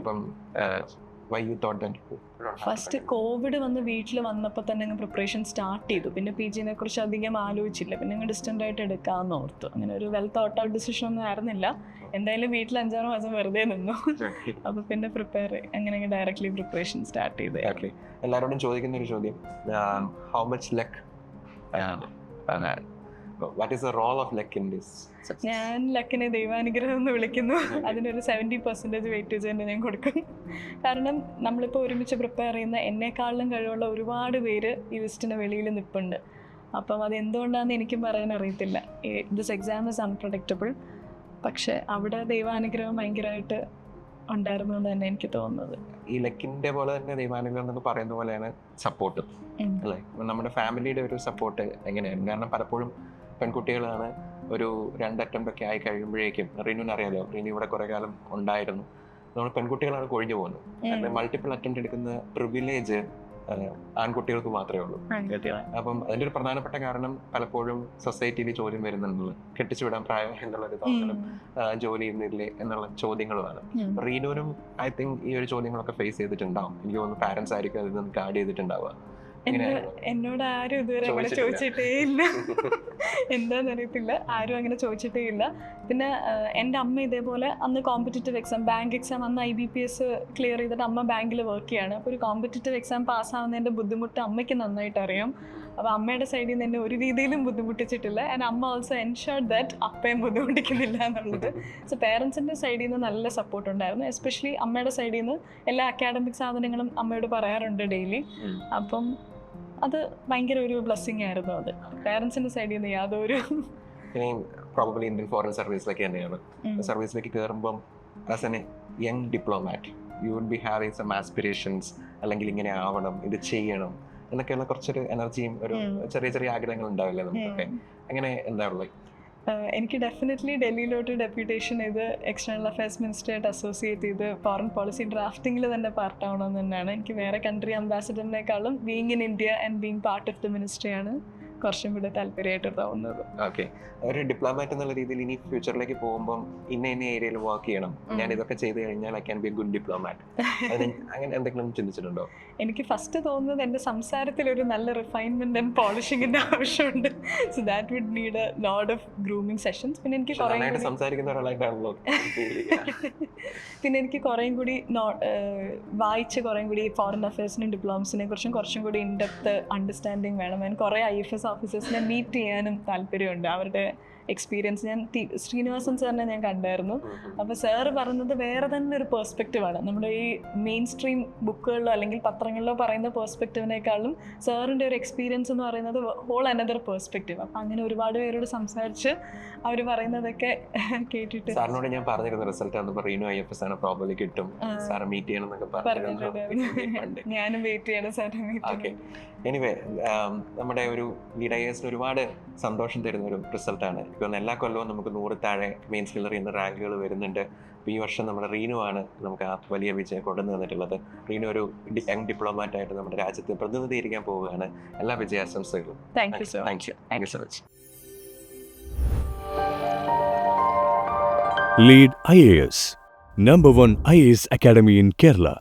S2: അപ്പം
S1: ഫസ്റ്റ് കോവിഡ് വന്ന് വീട്ടിൽ വന്നപ്പോൾ തന്നെ അങ്ങ് പ്രിപ്പറേഷൻ സ്റ്റാർട്ട് ചെയ്തു. പിന്നെ PGനെ കുറിച്ച് അധികം ആലോചിച്ചില്ല. പിന്നെ അങ്ങ് ഡിസ്റ്റന്റ് ആയിട്ട് എടുക്കാമെന്ന് ഓർത്തു. അങ്ങനെ ഒരു വെൽ തോട്ട് ഔട്ട് ഡിസിഷൻ ഒന്നും ആയിരുന്നില്ല. എന്തായാലും വീട്ടിൽ 5-6 മാസം വെറുതെ നിന്നു. അപ്പോൾ പിന്നെ അങ്ങനെ ഡയറക്ട്ലി പ്രിപ്പറേഷൻ സ്റ്റാർട്ട് ചെയ്തു.
S2: എല്ലാവരോടും ചോദിക്കുന്ന ഒരു ചോദ്യം, how much luck? What is the role of luck in this?
S1: ഞാൻ ലക്കിനെ ദൈവാനുഗ്രഹം എന്ന് വിളിക്കുന്നു. അതിനൊരു 70% വെയിറ്റേജ് തന്നെ ഞാൻ കൊടുക്കും. കാരണം നമ്മളിപ്പോൾ ഒരുമിച്ച് പ്രിപ്പയർ ചെയ്യുന്ന എന്നെക്കാളിലും കഴിവുള്ള ഒരുപാട് പേര് ഈ ലിസ്റ്റിന് വെളിയിൽ നിൽപ്പുണ്ട്. അപ്പം അതെന്തുകൊണ്ടാണെന്ന് എനിക്കും പറയാൻ അറിയത്തില്ല. This exam is unpredictable. പക്ഷെ അവിടെ ദൈവാനുഗ്രഹം ഭയങ്കരമായിട്ട് ഉണ്ടായിരുന്നു എന്ന് തന്നെ എനിക്ക് തോന്നുന്നത്.
S2: ഈ ലക്കിൻ്റെ പോലെ തന്നെ ദൈവാനുഗ്രഹം എന്നൊക്കെ പറയുന്ന പോലെയാണ് സപ്പോർട്ട് അല്ലേ? നമ്മുടെ ഫാമിലിയുടെ ഒരു സപ്പോർട്ട് എങ്ങനെയാണ്? കാരണം പലപ്പോഴും പെൺകുട്ടികളാണ് ഒരു 2 അറ്റംപ്റ്റ് ഒക്കെ ആയി കഴിയുമ്പോഴേക്കും, റീനുവിന് അറിയാലോ, റീനു ഇവിടെ കുറേ കാലം ഉണ്ടായിരുന്നു, നമ്മൾ പെൺകുട്ടികളാണ് കൊഴിഞ്ഞു പോകുന്നത്. മൾട്ടിപ്പിൾ അറ്റംപ്റ്റ് എടുക്കുന്ന പ്രിവിലേജ് ആൺകുട്ടികൾക്ക് മാത്രമേ ഉള്ളൂ. അപ്പം അതിൻ്റെ ഒരു പ്രധാനപ്പെട്ട കാരണം പലപ്പോഴും സൊസൈറ്റിയിൽ ചോദ്യം വരുന്നുണ്ടല്ലോ, കെട്ടിച്ചുവിടാൻ പ്രായം എന്നുള്ളൊരു തോന്നലും ജോലി ചെയ്യുന്നില്ലേ എന്നുള്ള ചോദ്യങ്ങളുമാണ്. റീനുവിനും ഐ തിങ്ക് ഈ ഒരു ചോദ്യങ്ങളൊക്കെ ഫേസ് ചെയ്തിട്ടുണ്ടാവും. എനിക്ക് തോന്നുന്നു പാരൻസ് ആയിരിക്കും അതിൽ നിന്ന് ഗാർഡ് ചെയ്തിട്ടുണ്ടാവുക.
S1: എന്നോട് ആരും ഇതുവരെ അങ്ങനെ ചോദിച്ചിട്ടേ ഇല്ല. എന്താണെന്നറിയത്തില്ല, ആരും അങ്ങനെ ചോദിച്ചിട്ടേ ഇല്ല. പിന്നെ എൻ്റെ അമ്മ ഇതേപോലെ അന്ന് കോമ്പറ്റീറ്റീവ് എക്സാം, ബാങ്ക് എക്സാം, അന്ന് IBPS ക്ലിയർ ചെയ്തിട്ട് അമ്മ ബാങ്കിൽ വർക്ക് ചെയ്യാണ്. അപ്പോൾ ഒരു കോമ്പറ്റീറ്റീവ് എക്സാം പാസ്സാവുന്നതിൻ്റെ ബുദ്ധിമുട്ട് അമ്മയ്ക്ക് നന്നായിട്ട് അറിയാം. അപ്പോൾ അമ്മയുടെ സൈഡിൽ നിന്ന് എന്നെ ഒരു രീതിയിലും ബുദ്ധിമുട്ടിച്ചിട്ടില്ല. ആൻഡ് അമ്മ ഓൾസോ എൻഷുർഡ് ദാറ്റ് അപ്പയും ബുദ്ധിമുട്ടിക്കുന്നില്ല എന്നുള്ളത്. സോ പേരൻസിൻ്റെ സൈഡിൽ നിന്ന് നല്ല സപ്പോർട്ട് ഉണ്ടായിരുന്നു. എസ്പെഷ്യലി അമ്മയുടെ സൈഡിൽ നിന്ന് എല്ലാ അക്കാഡമിക് സാധനങ്ങളും അമ്മയോട് പറയാറുണ്ട് ഡെയിലി. അപ്പം അത് ഭയങ്കര ഒരു ബ്ലെസ്സിങ് ആയിരുന്നു. അത് പേരൻസിൻ്റെ സൈഡിൽ നിന്ന് യാതൊരു
S2: ഇനി പ്രോബബ്ലി ഇന്ത്യൻ ഫോറിൻ സർവീസിലേക്ക് തന്നെയാണ്. സർവീസിലേക്ക് കയറുമ്പം as an young diplomat you would be having some aspirations, അല്ലെങ്കിൽ ഇങ്ങനെ ആവണം, ഇത് ചെയ്യണം എന്നൊക്കെയുള്ള കുറച്ചൊരു എനർജിയും ഒരു ചെറിയ ചെറിയ ആഗ്രഹങ്ങൾ ഉണ്ടാവില്ലേ നമുക്കൊക്കെ? അങ്ങനെ എന്താ ഉള്ളത്?
S1: എനിക്ക് ഡെഫിനറ്റ്ലി ഡൽഹിയിലോട്ട് ഡെപ്യൂട്ടേഷൻ ചെയ്ത് എക്സ്റ്റേണൽ അഫയേഴ്സ് മിനിസ്റ്ററായിട്ട് അസോസിയേറ്റ് ചെയ്ത് ഫോറിൻ പോളിസി ഡ്രാഫ്റ്റിങ്ങിൽ തന്നെ പാർട്ടാവണമെന്ന് തന്നെയാണ്. എനിക്ക് വേറെ കൺട്രി അംബാസിഡറിനേക്കാളും being in India and being part of the മിനിസ്ട്രിയാണ് കുറച്ചും കൂടെ താല്പര്യമായിട്ട് തോന്നുന്നത്.
S2: ഓക്കെ, ഒരു ഡിപ്ലോമാറ്റ് എന്നുള്ള രീതിയിൽ ഇനി ഫ്യൂച്ചറിലേക്ക് പോകുമ്പോൾ ഇന്ന ഏരിയയിൽ വർക്ക് ചെയ്യണം, ഞാൻ ഇതൊക്കെ ചെയ്ത് കഴിഞ്ഞാൽ I can be A good diplomat, അങ്ങനെ എന്തെങ്കിലും ചിന്തിച്ചിട്ടുണ്ടോ?
S1: എനിക്ക് ഫസ്റ്റ് തോന്നുന്നത് എൻ്റെ സംസാരത്തിൽ ഒരു നല്ല റിഫൈൻമെന്റ് ആൻഡ് പോളിഷിങ്ങിന്റെ ആവശ്യമുണ്ട്. So that would need a lot of grooming sessions. പിന്നെ എനിക്ക്
S2: സംസാരിക്കുന്ന ഒരാളായിട്ടാണല്ലോ.
S1: പിന്നെ എനിക്ക് കുറേയും കൂടി വായിച്ച് കുറേയും കൂടി ഫോറിൻ അഫയേഴ്സിനും ഡിപ്ലോമസിനെ കുറിച്ചും കുറച്ചും കൂടി ഇൻഡെപ്ത് അണ്ടർസ്റ്റാൻഡിങ് വേണം. ഞാൻ കുറേ IFS ഓഫീസേഴ്സിനെ മീറ്റ് ചെയ്യാനും താല്പര്യമുണ്ട്. അവരുടെ എക്സ്പീരിയൻസ് ഞാൻ ശ്രീനിവാസൻ സാറിനെ ഞാൻ കണ്ടായിരുന്നു. അപ്പോൾ സാറ് പറഞ്ഞത് വേറെ തന്നെ ഒരു പെർസ്പെക്റ്റീവാണ്. നമ്മുടെ ഈ മെയിൻ സ്ട്രീം ബുക്കുകളിലോ അല്ലെങ്കിൽ പത്രങ്ങളിലോ പറയുന്ന പെർസ്പെക്റ്റീവിനേക്കാളും സാറിൻ്റെ ഒരു എക്സ്പീരിയൻസ് എന്ന് പറയുന്നത് ഹോൾ അനദർ പെർസ്പെക്റ്റീവ്. അപ്പം അങ്ങനെ ഒരുപാട് പേരോട് സംസാരിച്ച് അവർ പറയുന്നതൊക്കെ കേട്ടിട്ട്
S2: സാറിനോട് ഞാൻ പറഞ്ഞിരുന്ന റിസൾട്ട് ആണെന്ന് റീനു IFS ആണ് പ്രോബ്ലി കിട്ടും, സാറ് മീറ്റ് ചെയ്യണം എന്നൊക്കെ പറഞ്ഞിട്ടുണ്ട്.
S1: ഞാനും വെയിറ്റ് ചെയ്യണം സാറിനെ.
S2: ഓക്കെ, എനിവേ നമ്മുടെ ഒരു ലീഡ് IAS ഒരുപാട് സന്തോഷം തരുന്ന ഒരു റിസൾട്ടാണ്. ഇപ്പോൾ എല്ലാ കൊല്ലവും നമുക്ക് 100 താഴെ മെയിൻ സ്കില്ലറിൽ നിന്ന് റാങ്കുകൾ വരുന്നുണ്ട്. അപ്പോൾ ഈ വർഷം നമ്മുടെ റീനു ആണ് നമുക്ക് ആ വലിയ വിജയം കൊണ്ടുവന്ന് തന്നിട്ടുള്ളത്. റീനു ഒരു യങ് ഡിപ്ലോമാറ്റ് ആയിട്ട് നമ്മുടെ രാജ്യത്ത് പ്രതിനിധീകരിക്കാൻ പോവുകയാണ്. എല്ലാ വിജയാശംസകളും.
S1: Thank you so
S2: much.
S3: Lead IAS, #1 IAS Academy in Kerala.